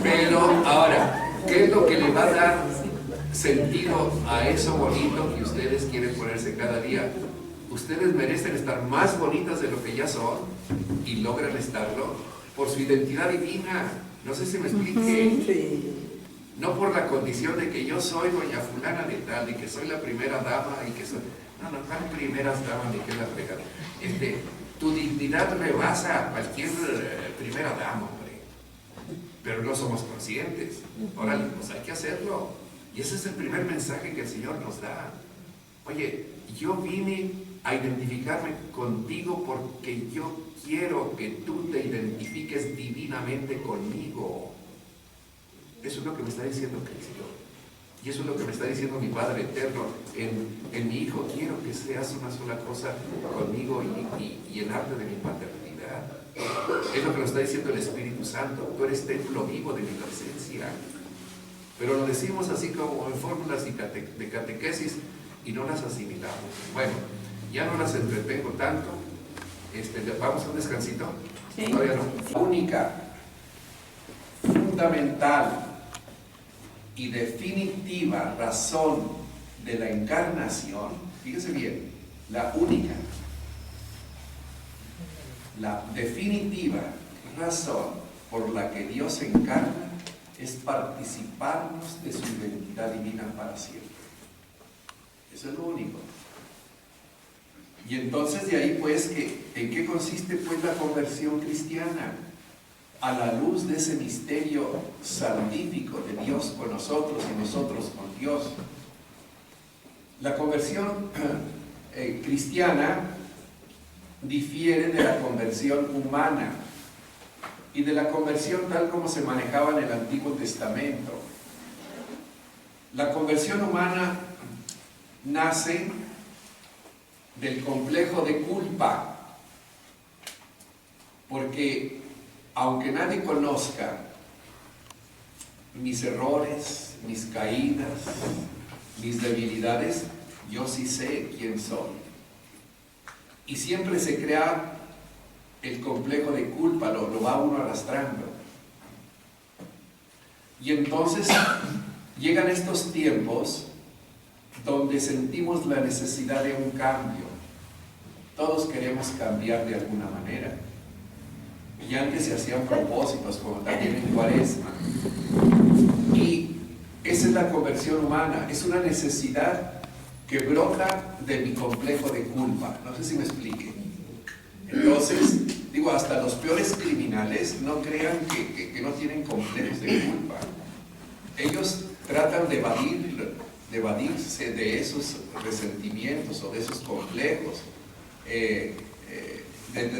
Pero ahora, ¿qué es lo que le va a dar sentido a eso bonito que ustedes quieren ponerse cada día? Ustedes merecen estar más bonitas de lo que ya son y logran estarlo por su identidad divina. No sé si me explique. No por la condición de que yo soy doña fulana de tal, y que soy la primera dama, y que soy... No, tan primeras damas ni que la fregada. Tu dignidad rebasa a cualquier primera dama, hombre. Pero no somos conscientes. Órale, pues hay que hacerlo. Y ese es el primer mensaje que el Señor nos da. Oye, yo vine a identificarme contigo porque yo quiero que tú te identifiques divinamente conmigo. Eso es lo que me está diciendo Cristo. Y eso es lo que me está diciendo mi Padre Eterno en mi Hijo. Quiero que seas una sola cosa conmigo y llenarte de mi paternidad. Es lo que nos está diciendo el Espíritu Santo. Tú eres templo vivo de mi presencia. Pero lo decimos así como en fórmulas de catequesis y no las asimilamos. Bueno, ya no las entretengo tanto. ¿Vamos a un descansito? Sí. Todavía no. La única, fundamental y definitiva razón de la encarnación, fíjese bien, la única, la definitiva razón por la que Dios se encarna es participarnos de su identidad divina para siempre. Eso es lo único. Y entonces de ahí pues, ¿en qué consiste pues la conversión cristiana? A la luz de ese misterio salvífico de Dios con nosotros y nosotros con Dios. La conversión cristiana difiere de la conversión humana y de la conversión tal como se manejaba en el Antiguo Testamento. La conversión humana nace del complejo de culpa, porque aunque nadie conozca mis errores, mis caídas, mis debilidades, yo sí sé quién soy. Y siempre se crea el complejo de culpa, lo va uno arrastrando. Y entonces llegan estos tiempos donde sentimos la necesidad de un cambio. Todos queremos cambiar de alguna manera. Y antes se hacían propósitos, como también en Cuaresma. Y esa es la conversión humana, es una necesidad que brota de mi complejo de culpa. No sé si me explique. Entonces, digo, hasta los peores criminales no crean que no tienen complejos de culpa. Ellos tratan de evadirse de esos resentimientos o de esos complejos de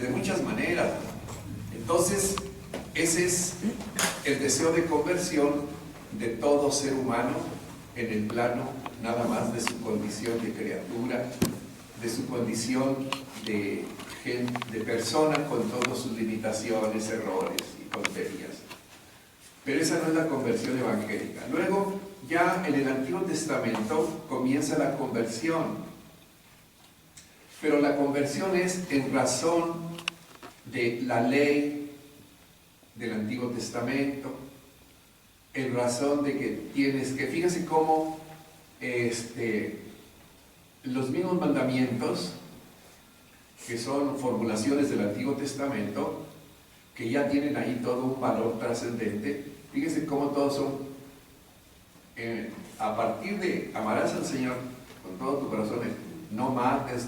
muchas maneras. Entonces, ese es el deseo de conversión de todo ser humano en el plano nada más de su condición de criatura, de su condición de persona con todas sus limitaciones, errores y tonterías. Pero esa no es la conversión evangélica. Luego, ya en el Antiguo Testamento comienza la conversión. Pero la conversión es en razón de la ley del Antiguo Testamento, en razón de que tienes que, fíjense cómo los mismos mandamientos, que son formulaciones del Antiguo Testamento, que ya tienen ahí todo un valor trascendente, fíjense cómo todos son, a partir de amarás al Señor con todo tu corazón, no mates,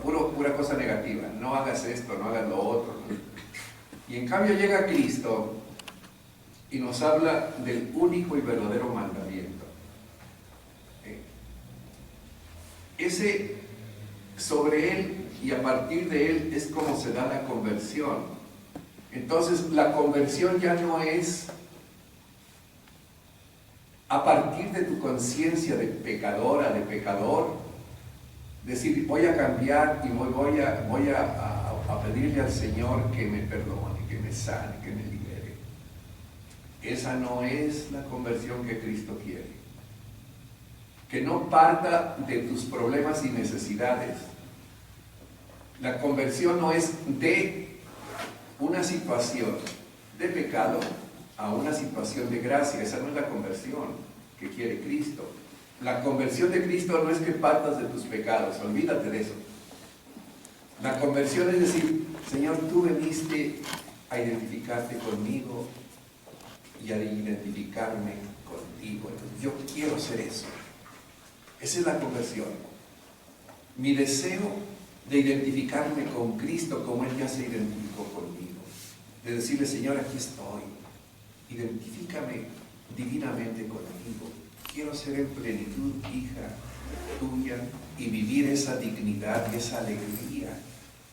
pura cosa negativa, no hagas esto, no hagas lo otro. Y en cambio llega Cristo y nos habla del único y verdadero mandamiento. Ese, sobre él y a partir de él es como se da la conversión. Entonces la conversión ya no es a partir de tu conciencia de pecadora, de pecador, decir voy a cambiar y voy a pedirle al Señor que me perdone, que me sane, que me libere. Esa no es la conversión que Cristo quiere. Que no parta de tus problemas y necesidades. La conversión no es de una situación de pecado a una situación de gracia. Esa no es la conversión que quiere Cristo. La conversión de Cristo no es que partas de tus pecados, olvídate de eso. La conversión es decir, Señor, tú veniste a identificarte conmigo y a identificarme contigo. Entonces, yo quiero ser eso. Esa es la conversión. Mi deseo de identificarme con Cristo como Él ya se identificó conmigo. De decirle, Señor, aquí estoy. Identifícame divinamente conmigo. Quiero ser en plenitud hija tuya y vivir esa dignidad y esa alegría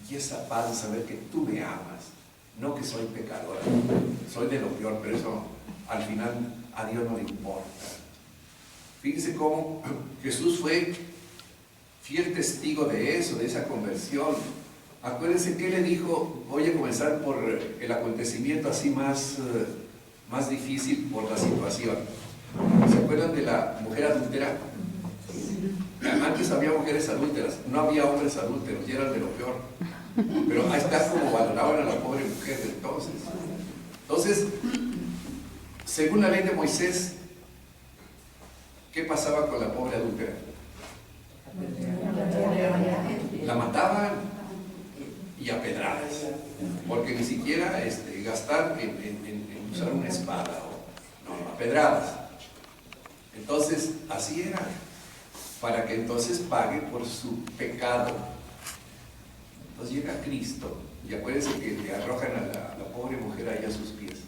y esa paz de saber que tú me amas. No que soy pecadora. Soy de lo peor, pero eso al final a Dios no le importa. Fíjense cómo Jesús fue fiel testigo de eso, de esa conversión. Acuérdense que le dijo, voy a comenzar por el acontecimiento así más difícil por la situación. ¿Se acuerdan de la mujer adúltera? Antes había mujeres adúlteras, no había hombres adúlteros y eran de lo peor. Pero ahí está como valoraban a la pobre mujer de entonces. Entonces, según la ley de Moisés, ¿qué pasaba con la pobre adúltera? La mataban y a pedradas, porque ni siquiera gastar en usar una espada, no, a pedradas. Entonces, así era, para que entonces pague por su pecado. Entonces llega Cristo, y acuérdense que le arrojan a la pobre mujer ahí a sus pies,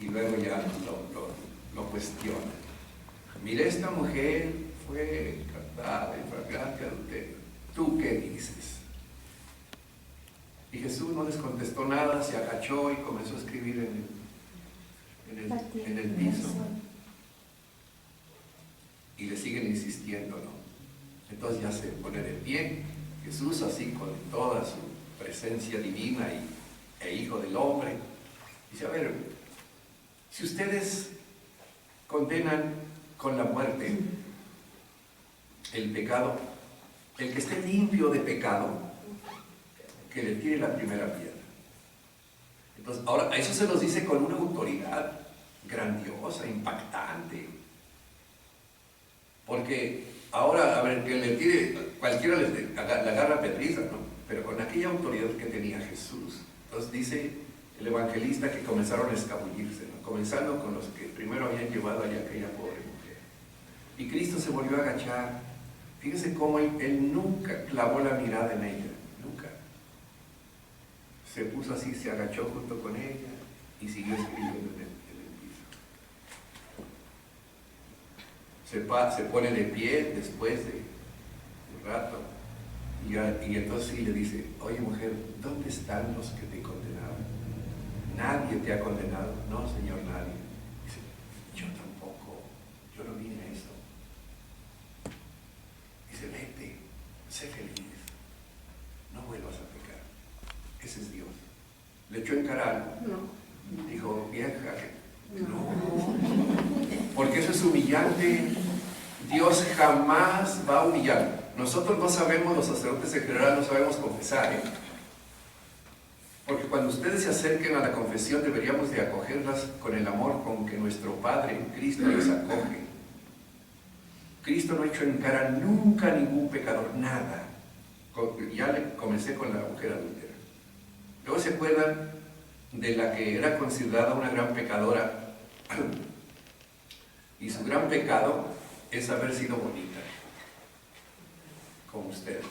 y luego ya lo cuestiona. Mire, esta mujer fue captada en flagrante adulterio. ¿Tú qué dices? Y Jesús no les contestó nada, se agachó y comenzó a escribir en el piso. Y le siguen insistiendo, ¿no? Entonces ya se pone de pie. Jesús, así con toda su presencia divina e hijo del hombre, dice, a ver, si ustedes condenan con la muerte el pecado, el que esté limpio de pecado, que le tire la primera piedra. Entonces, ahora, eso se nos dice con una autoridad grandiosa, impactante. Porque ahora, a ver, que le tire, cualquiera le agarra pedriza, ¿no? Pero con aquella autoridad que tenía Jesús. Entonces dice el evangelista que comenzaron a escabullirse, ¿no? Comenzando con los que primero habían llevado allá a aquella pobre mujer. Y Cristo se volvió a agachar. Fíjense cómo él nunca clavó la mirada en ella, nunca. Se puso así, se agachó junto con ella y siguió escribiendo en el piso. Se pone de pie después de un rato y entonces sí le dice, oye mujer, ¿dónde están los que te condenaban? nadie te ha condenado. No, Señor, nadie. Dice, yo tampoco, yo no vine a eso. Dice, vete, sé feliz, no vuelvas a pecar. Ese es Dios. ¿Le echó en cara algo? No. Dijo, vieja, no, porque eso es humillante. Dios jamás va a humillar. Nosotros no sabemos, los sacerdotes en general no sabemos confesar, ¿eh? Porque cuando ustedes se acerquen a la confesión deberíamos de acogerlas con el amor con que nuestro Padre en Cristo les acoge. Cristo no echó en cara nunca a ningún pecador, nada. Ya comencé con la mujer adúltera. Luego se acuerdan de la que era considerada una gran pecadora, y su gran pecado es haber sido bonita, como ustedes.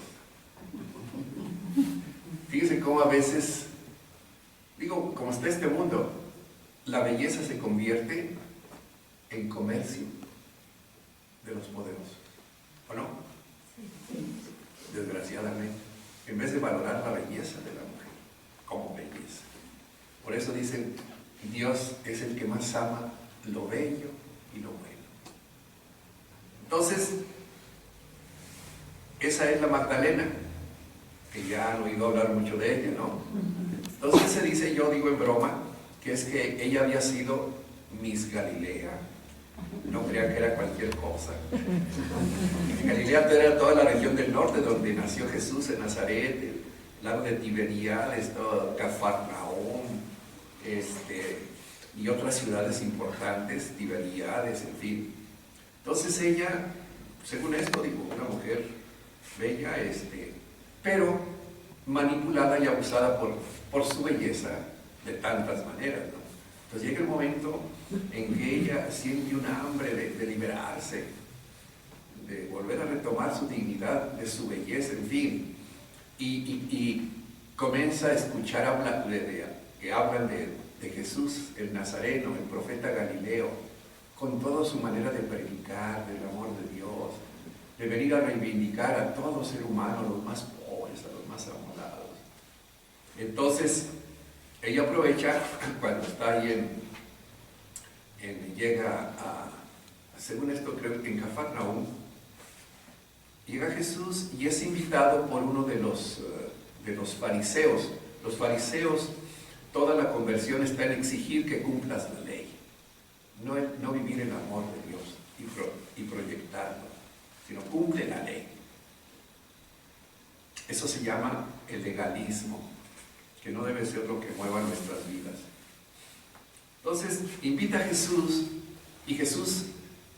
Fíjense cómo a veces, digo, como está este mundo, la belleza se convierte en comercio de los poderosos, ¿o no? Desgraciadamente, en vez de valorar la belleza de la mujer como belleza. Por eso dicen, Dios es el que más ama lo bello y lo bueno. Entonces, esa es la Magdalena, que ya han oído hablar mucho de ella, ¿no? Entonces se dice, yo digo en broma, que es que ella había sido Miss Galilea. No crean que era cualquier cosa. Galilea era toda la región del norte donde nació Jesús, en Nazaret, el lago de Tiberíades, todo Cafarnaúm, y otras ciudades importantes, Tiberíades, en fin. Entonces ella, según esto, digo, una mujer bella, pero manipulada y abusada por su belleza de tantas maneras, ¿no? Entonces llega el momento en que ella siente una hambre de liberarse, de volver a retomar su dignidad, de su belleza, en fin, y comienza a escuchar que hablan de Jesús, el Nazareno, el profeta Galileo, con toda su manera de predicar del amor de Dios, de venir a reivindicar a todo ser humano, a los más pobres, a los más amolados. Entonces, ella aprovecha cuando está ahí llega según esto creo que en Cafarnaúm, llega Jesús y es invitado por uno de los fariseos. Los fariseos, toda la conversión está en exigir que cumplas la ley, no vivir el amor de Dios y proyectarlo, sino cumple la ley. Eso se llama el legalismo, que no debe ser lo que mueva nuestras vidas. Entonces invita a Jesús, y Jesús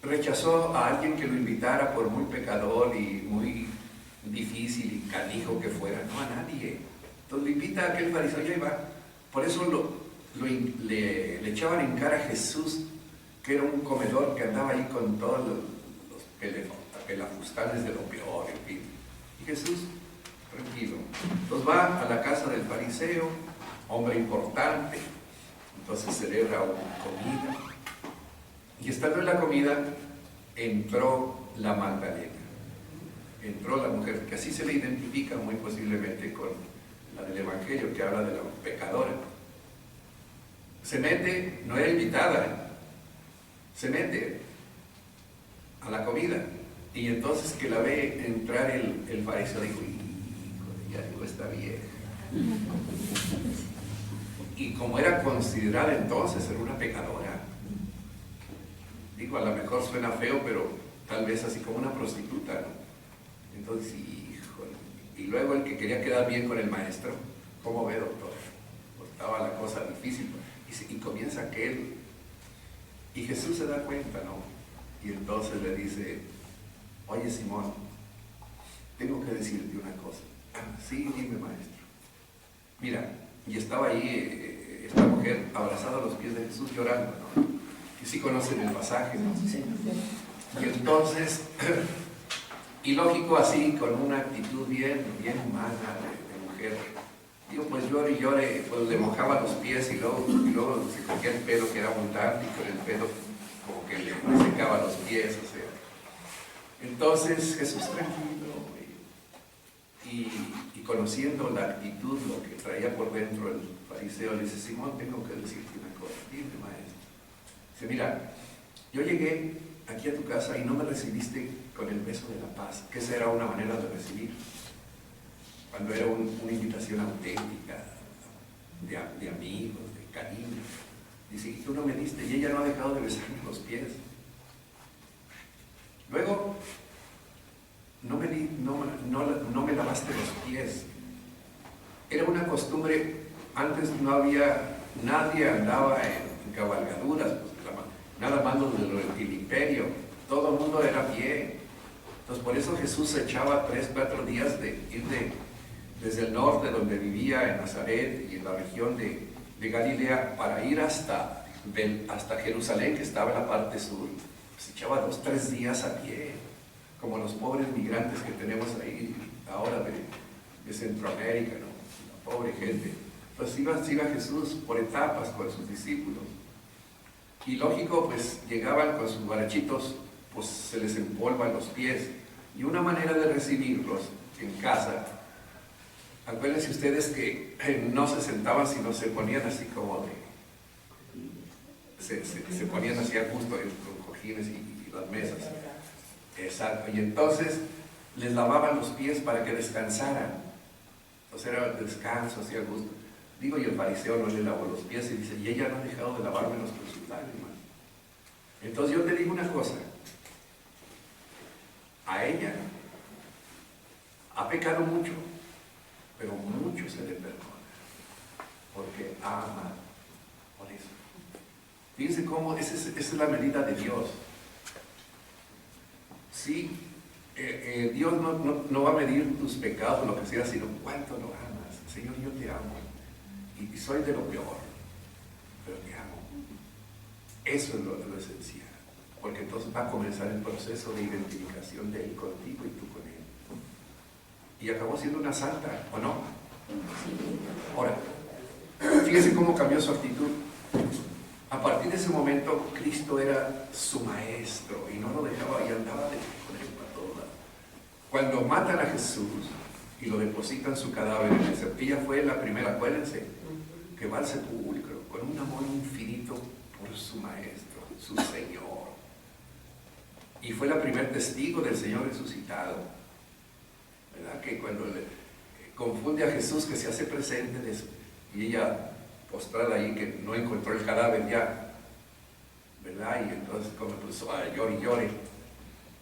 rechazó a alguien que lo invitara por muy pecador y muy difícil y canijo que fuera, no a nadie. Entonces le invita a aquel fariseo, y ahí va. Por eso le echaban en cara a Jesús, que era un comedor que andaba ahí con todos los pelafustanes de lo peor, en fin. Y Jesús, tranquilo. Entonces va a la casa del fariseo, hombre importante. Entonces celebra una comida. Y estando en la comida, entró la Magdalena. Entró la mujer, que así se le identifica muy posiblemente con la del Evangelio, que habla de la pecadora. Se mete, no era invitada, se mete a la comida. Y entonces que la ve entrar el fariseo, dijo, híjole, ya digo, está vieja. Y como era considerada entonces, era una pecadora. Digo, a lo mejor suena feo, pero tal vez así como una prostituta, ¿no? Entonces, híjole. Y luego el que quería quedar bien con el maestro, ¿cómo ve, doctor? Pues estaba la cosa difícil. Y comienza aquel. Y Jesús se da cuenta, ¿no? Y entonces le dice, oye Simón, tengo que decirte una cosa. Sí, dime, maestro. Mira, y estaba ahí esta mujer abrazada a los pies de Jesús llorando, ¿no? Que sí conocen el pasaje, ¿no? Sí. Y entonces, y lógico así, con una actitud bien humana de mujer, digo, pues llore y llore, pues le mojaba los pies y luego se cogía el pelo que era abundante y con el pelo como que le secaba los pies, o sea. Entonces Jesús tranquilo y conociendo la actitud, lo que traía por dentro el fariseo, le dice: Simón, tengo que decirte una cosa. Dime, maestro. Dice: mira, yo llegué aquí a tu casa y no me recibiste con el beso de la paz, que esa era una manera de recibir, cuando era una invitación auténtica, de amigos, de cariño. Dice: y tú no me diste, y ella no ha dejado de besarme los pies. Luego, no me lavaste los pies. Era una costumbre, antes no había, nadie andaba en cabalgaduras, pues, nada más lo del imperio, todo el mundo era a pie. Entonces por eso Jesús se echaba 3-4 días de ir desde el norte, donde vivía, en Nazaret y en la región de Galilea, para ir hasta Jerusalén, que estaba en la parte sur. Se echaba 2-3 días a pie, como los pobres migrantes que tenemos ahí ahora de Centroamérica, ¿no? La pobre gente. Pues iba Jesús por etapas con sus discípulos. Y lógico, pues llegaban con sus guarachitos, pues se les empolvan los pies. Y una manera de recibirlos en casa, acuérdense ustedes que no se sentaban, sino se ponían así como se ponían así a gusto con cojines y las mesas. Exacto. Y entonces les lavaban los pies para que descansaran. Entonces era el descanso, así a gusto. Digo, y el fariseo no le lavó los pies y dice: y ella no ha dejado de lavármelos con sus lágrimas. Entonces yo te digo una cosa: a ella ha pecado mucho, pero mucho se le perdona, porque ama. Por eso, fíjense cómo esa es la medida de Dios. Sí, Dios no va a medir tus pecados o lo que sea, sino cuánto lo amas. Señor, yo te amo y soy de lo peor, pero te amo. Eso es lo esencial, porque entonces va a comenzar el proceso de identificación de Él contigo y tú con Él. Y acabó siendo una santa, ¿o no? Ahora, fíjese cómo cambió su actitud. A partir de ese momento, Cristo era su maestro y no lo dejaba, y andaba con Él para todas. Cuando matan a Jesús y lo depositan su cadáver en el sepulcro, ella fue la primera, acuérdense, que va al sepulcro con un amor infinito por su maestro, su Señor. Y fue la primer testigo del Señor resucitado. ¿Verdad? Que cuando le confunde a Jesús, que se hace presente, y ella postrada ahí, que no encontró el cadáver ya, ¿verdad? Y entonces comenzó a llore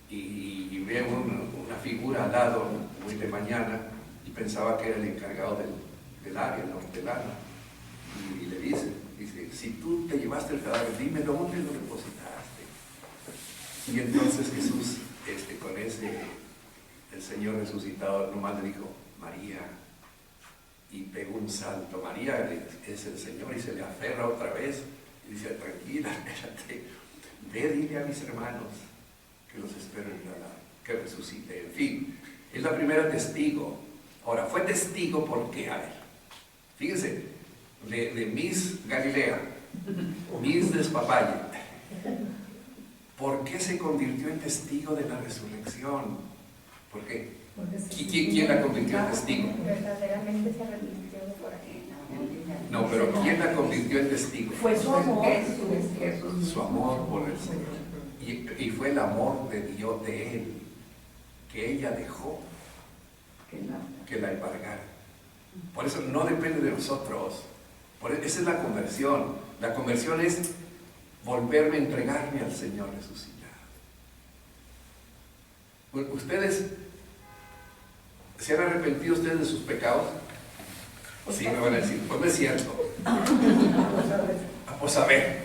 y ve una figura al lado, muy de mañana, y pensaba que era el encargado del área, el hortelano, y le dice: si tú te llevaste el cadáver, dime dónde lo depositaste. Y entonces Jesús, con el Señor resucitado, nomás le dijo: María. Y pegó un salto. María es el Señor, y se le aferra otra vez y dice: tranquila, espérate, ve, dile a mis hermanos que los espero en la que resucite. En fin, es la primera testigo. Ahora, fue testigo porque, a ver, fíjense, de Miss Galilea, Miss Despapalle, ¿por qué se convirtió en testigo de la resurrección? ¿Por qué? ¿Quién la convirtió en testigo? Verdaderamente se arrepintió de por aquí. No, pero ¿quién la convirtió en testigo? Fue su amor. Jesús. Su amor por el Señor. Y fue el amor de Dios, de Él, que ella dejó que la embargara. Por eso no depende de nosotros. Esa es la conversión. La conversión es volverme a entregarme al Señor resucitado. ¿Ustedes se han arrepentido ustedes de sus pecados? Sí, me van a decir: pues no es cierto. Pues a ver,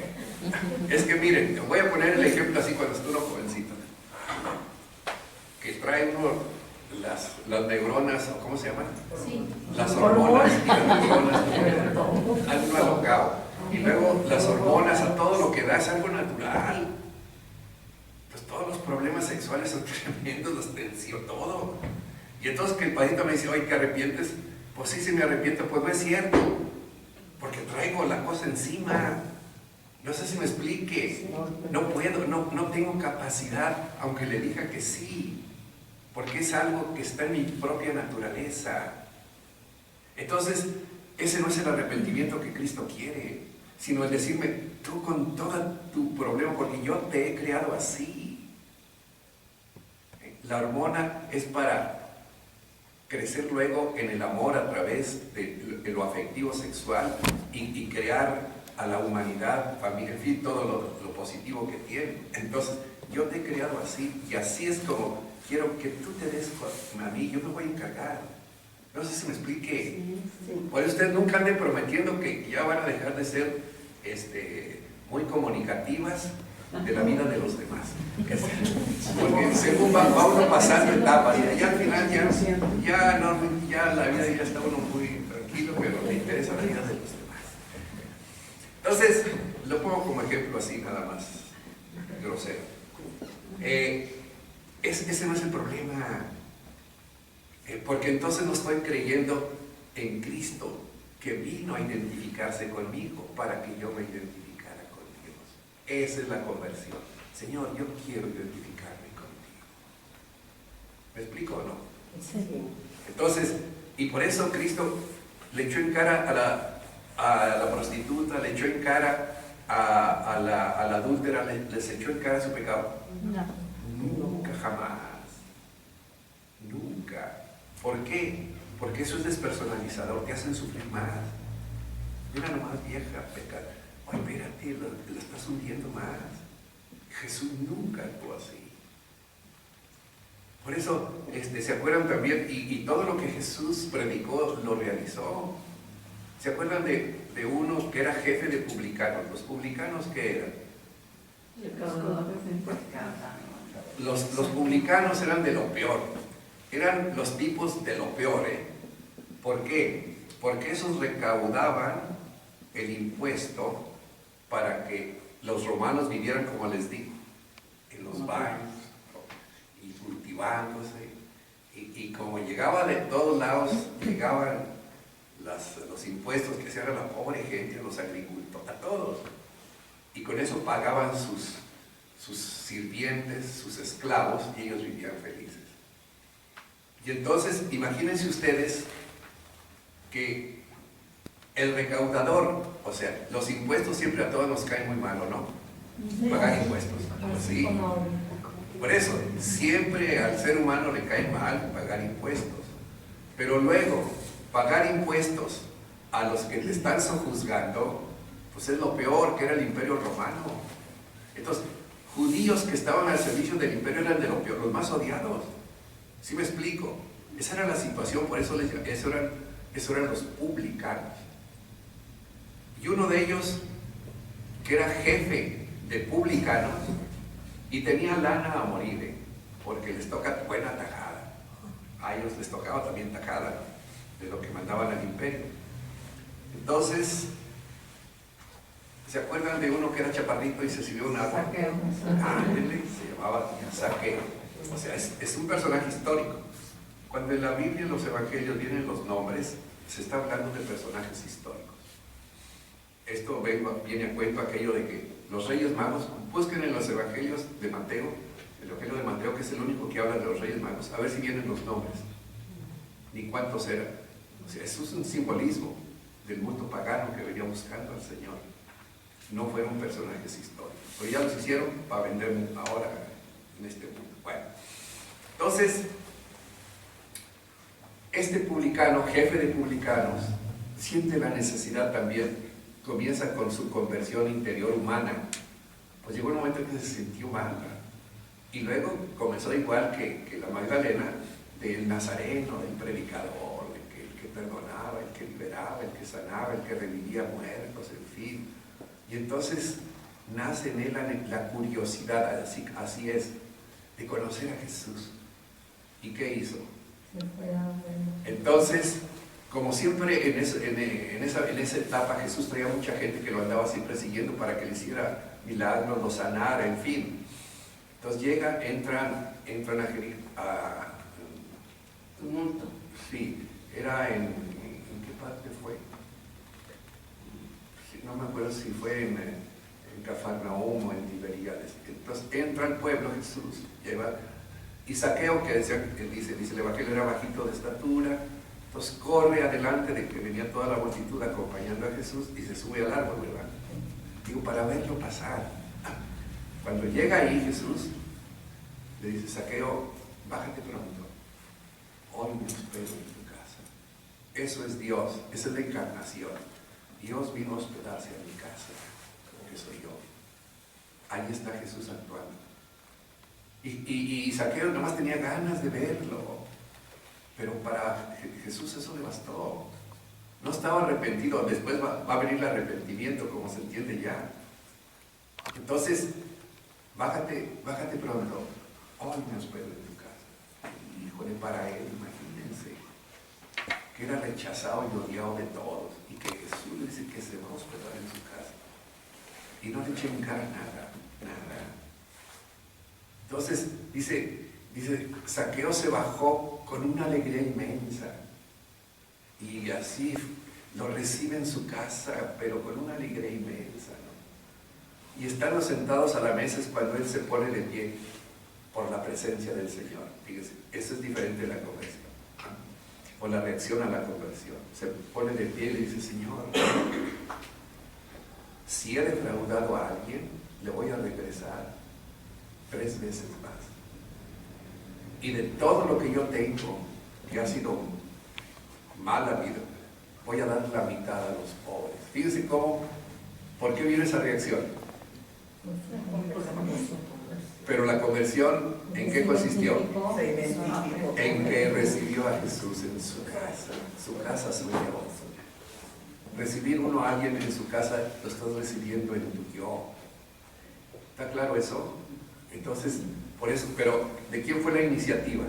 es que miren, voy a poner el ejemplo así cuando estuvo jovencito, que trae uno las neuronas, o ¿cómo se llaman? Sí. Las hormonas, y las neuronas algo alocado, y luego las hormonas a todo lo que da, es algo natural. Pues todos los problemas sexuales son tremendos, las tensiones, todo. Y entonces que el padrito me dice: oye, ¿te arrepientes? Pues sí, sí me arrepiento. Pues no es cierto, porque traigo la cosa encima. No sé si me explique. No puedo, no tengo capacidad, aunque le diga que sí, porque es algo que está en mi propia naturaleza. Entonces, ese no es el arrepentimiento que Cristo quiere, sino el decirme, tú con todo tu problema, porque yo te he creado así. La hormona es para crecer luego en el amor a través de lo afectivo sexual y crear a la humanidad, familia, en fin, todo lo positivo que tiene. Entonces, yo te he creado así, y así es como quiero que tú te des a mí, yo me voy a encargar. No sé si me explique. Por eso ustedes nunca anden prometiendo que ya van a dejar de ser muy comunicativas de la vida de los demás. Porque según va uno pasando etapas, y ya al final ya la vida ya está uno muy tranquilo, pero le interesa la vida de los demás. Entonces, lo pongo como ejemplo así, nada más grosero. Ese no es el problema, porque entonces no estoy creyendo en Cristo, que vino a identificarse conmigo para que yo me identificara con Dios. Esa es la conversión. Señor, yo quiero identificarme contigo. ¿Me explico o no? Sí. Entonces, y por eso Cristo le echó en cara a la prostituta, le echó en cara a la adúltera, les echó en cara su pecado. No. Nunca, jamás. Nunca. ¿Por qué? Porque eso es despersonalizador, te hacen sufrir más. Mira nomás, vieja, pecar. Oye, espérate, la estás hundiendo más. Jesús nunca actuó así. Por eso, ¿se acuerdan también? Y todo lo que Jesús predicó lo realizó. ¿Se acuerdan de uno que era jefe de publicanos? ¿Los publicanos qué eran? Los publicanos eran de lo peor. Eran los tipos de lo peor, ¿eh? ¿Por qué? Porque esos recaudaban el impuesto para que los romanos vivieran, como les digo, en los baños y cultivándose. Y como llegaba de todos lados, llegaban los impuestos que se hacían a la pobre gente, a los agricultores, a todos. Y con eso pagaban sus sirvientes, sus esclavos, y ellos vivían felices. Y entonces, imagínense ustedes que el recaudador, o sea, los impuestos siempre a todos nos caen muy mal, ¿o no? Pagar impuestos, ¿sí? Por eso, siempre al ser humano le cae mal pagar impuestos. Pero luego, pagar impuestos a los que te están sojuzgando, pues es lo peor, que era el Imperio Romano. Entonces, judíos que estaban al servicio del imperio eran de lo peor, los más odiados. ¿Sí me explico? Esa era la situación, por eso eso eran los publicanos. Y uno de ellos, que era jefe de publicanos, y tenía lana a morir, porque les toca buena tajada. A ellos les tocaba también tajada, ¿no?, de lo que mandaban al imperio. Entonces, ¿se acuerdan de uno que era chaparrito y se sirvió un agua? Saqueo. Se llamaba Saqueo. O sea, es un personaje histórico. Cuando en la Biblia, en los evangelios, vienen los nombres, se está hablando de personajes históricos. Esto viene a cuento aquello de que los Reyes Magos, busquen en los evangelios de Mateo, el evangelio de Mateo, que es el único que habla de los Reyes Magos, a ver si vienen los nombres, ni cuántos eran. O sea, eso es un simbolismo del mundo pagano que venía buscando al Señor. No fueron personajes históricos, pero ya los hicieron para vender ahora en este mundo. Bueno, entonces, este publicano, jefe de publicanos, siente la necesidad también, comienza con su conversión interior humana. Pues llegó un momento en que se sintió mal, ¿verdad? Y luego comenzó igual que la Magdalena, del nazareno, del predicador, el que perdonaba, el que liberaba, el que sanaba, el que revivía muertos, en fin. Y entonces nace en él la curiosidad, así es, de conocer a Jesús. ¿Y qué hizo? Entonces, como siempre en esa etapa Jesús traía mucha gente que lo andaba siempre siguiendo para que le hiciera milagros, lo sanara, en fin. Entonces entran a Tumulto. sí, era ¿en qué parte fue? No me acuerdo si fue en Cafarnaúm o en Tiberíades. Entonces entra al pueblo Jesús, lleva, y Saqueo, que dice el evangelio, era bajito de estatura, Entonces corre adelante de que venía toda la multitud acompañando a Jesús y se sube al árbol, ¿verdad? Digo, para verlo pasar. Cuando llega ahí Jesús, le dice, Zaqueo, bájate pronto. Hoy me hospedo en tu casa. Eso es Dios, esa es la encarnación. Dios vino a hospedarse en mi casa, que soy yo. Ahí está Jesús actuando. Y Zaqueo nomás tenía ganas de verlo. Pero para Jesús eso le bastó. No estaba arrepentido. Después va a venir el arrepentimiento, como se entiende ya. Entonces, bájate pronto. Hoy me hospedo en tu casa. Híjole, para él, imagínense, que era rechazado y odiado de todos. Y que Jesús le dice que se va a hospedar en su casa. Y no le eche en cara nada. Entonces, dice, Zaqueo se bajó con una alegría inmensa. Y así lo recibe en su casa, pero con una alegría inmensa, ¿no? Y estando sentados a la mesa es cuando él se pone de pie por la presencia del Señor. Fíjense, eso es diferente de la conversión, ¿no? O la reacción a la conversión. Se pone de pie y le dice, Señor, si he defraudado a alguien, le voy a regresar 3 veces más. Y de todo lo que yo tengo, que ha sido mala vida, voy a dar la mitad a los pobres. Fíjense cómo, ¿por qué viene esa reacción? Pero la conversión, ¿en qué consistió? En que recibió a Jesús en su casa. Su casa soy yo. Recibir uno a alguien en su casa, lo estás recibiendo en tu yo. ¿Está claro eso? Entonces, por eso, pero ¿de quién fue la iniciativa?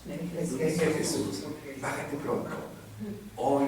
De Jesús. Bájate pronto. Hoy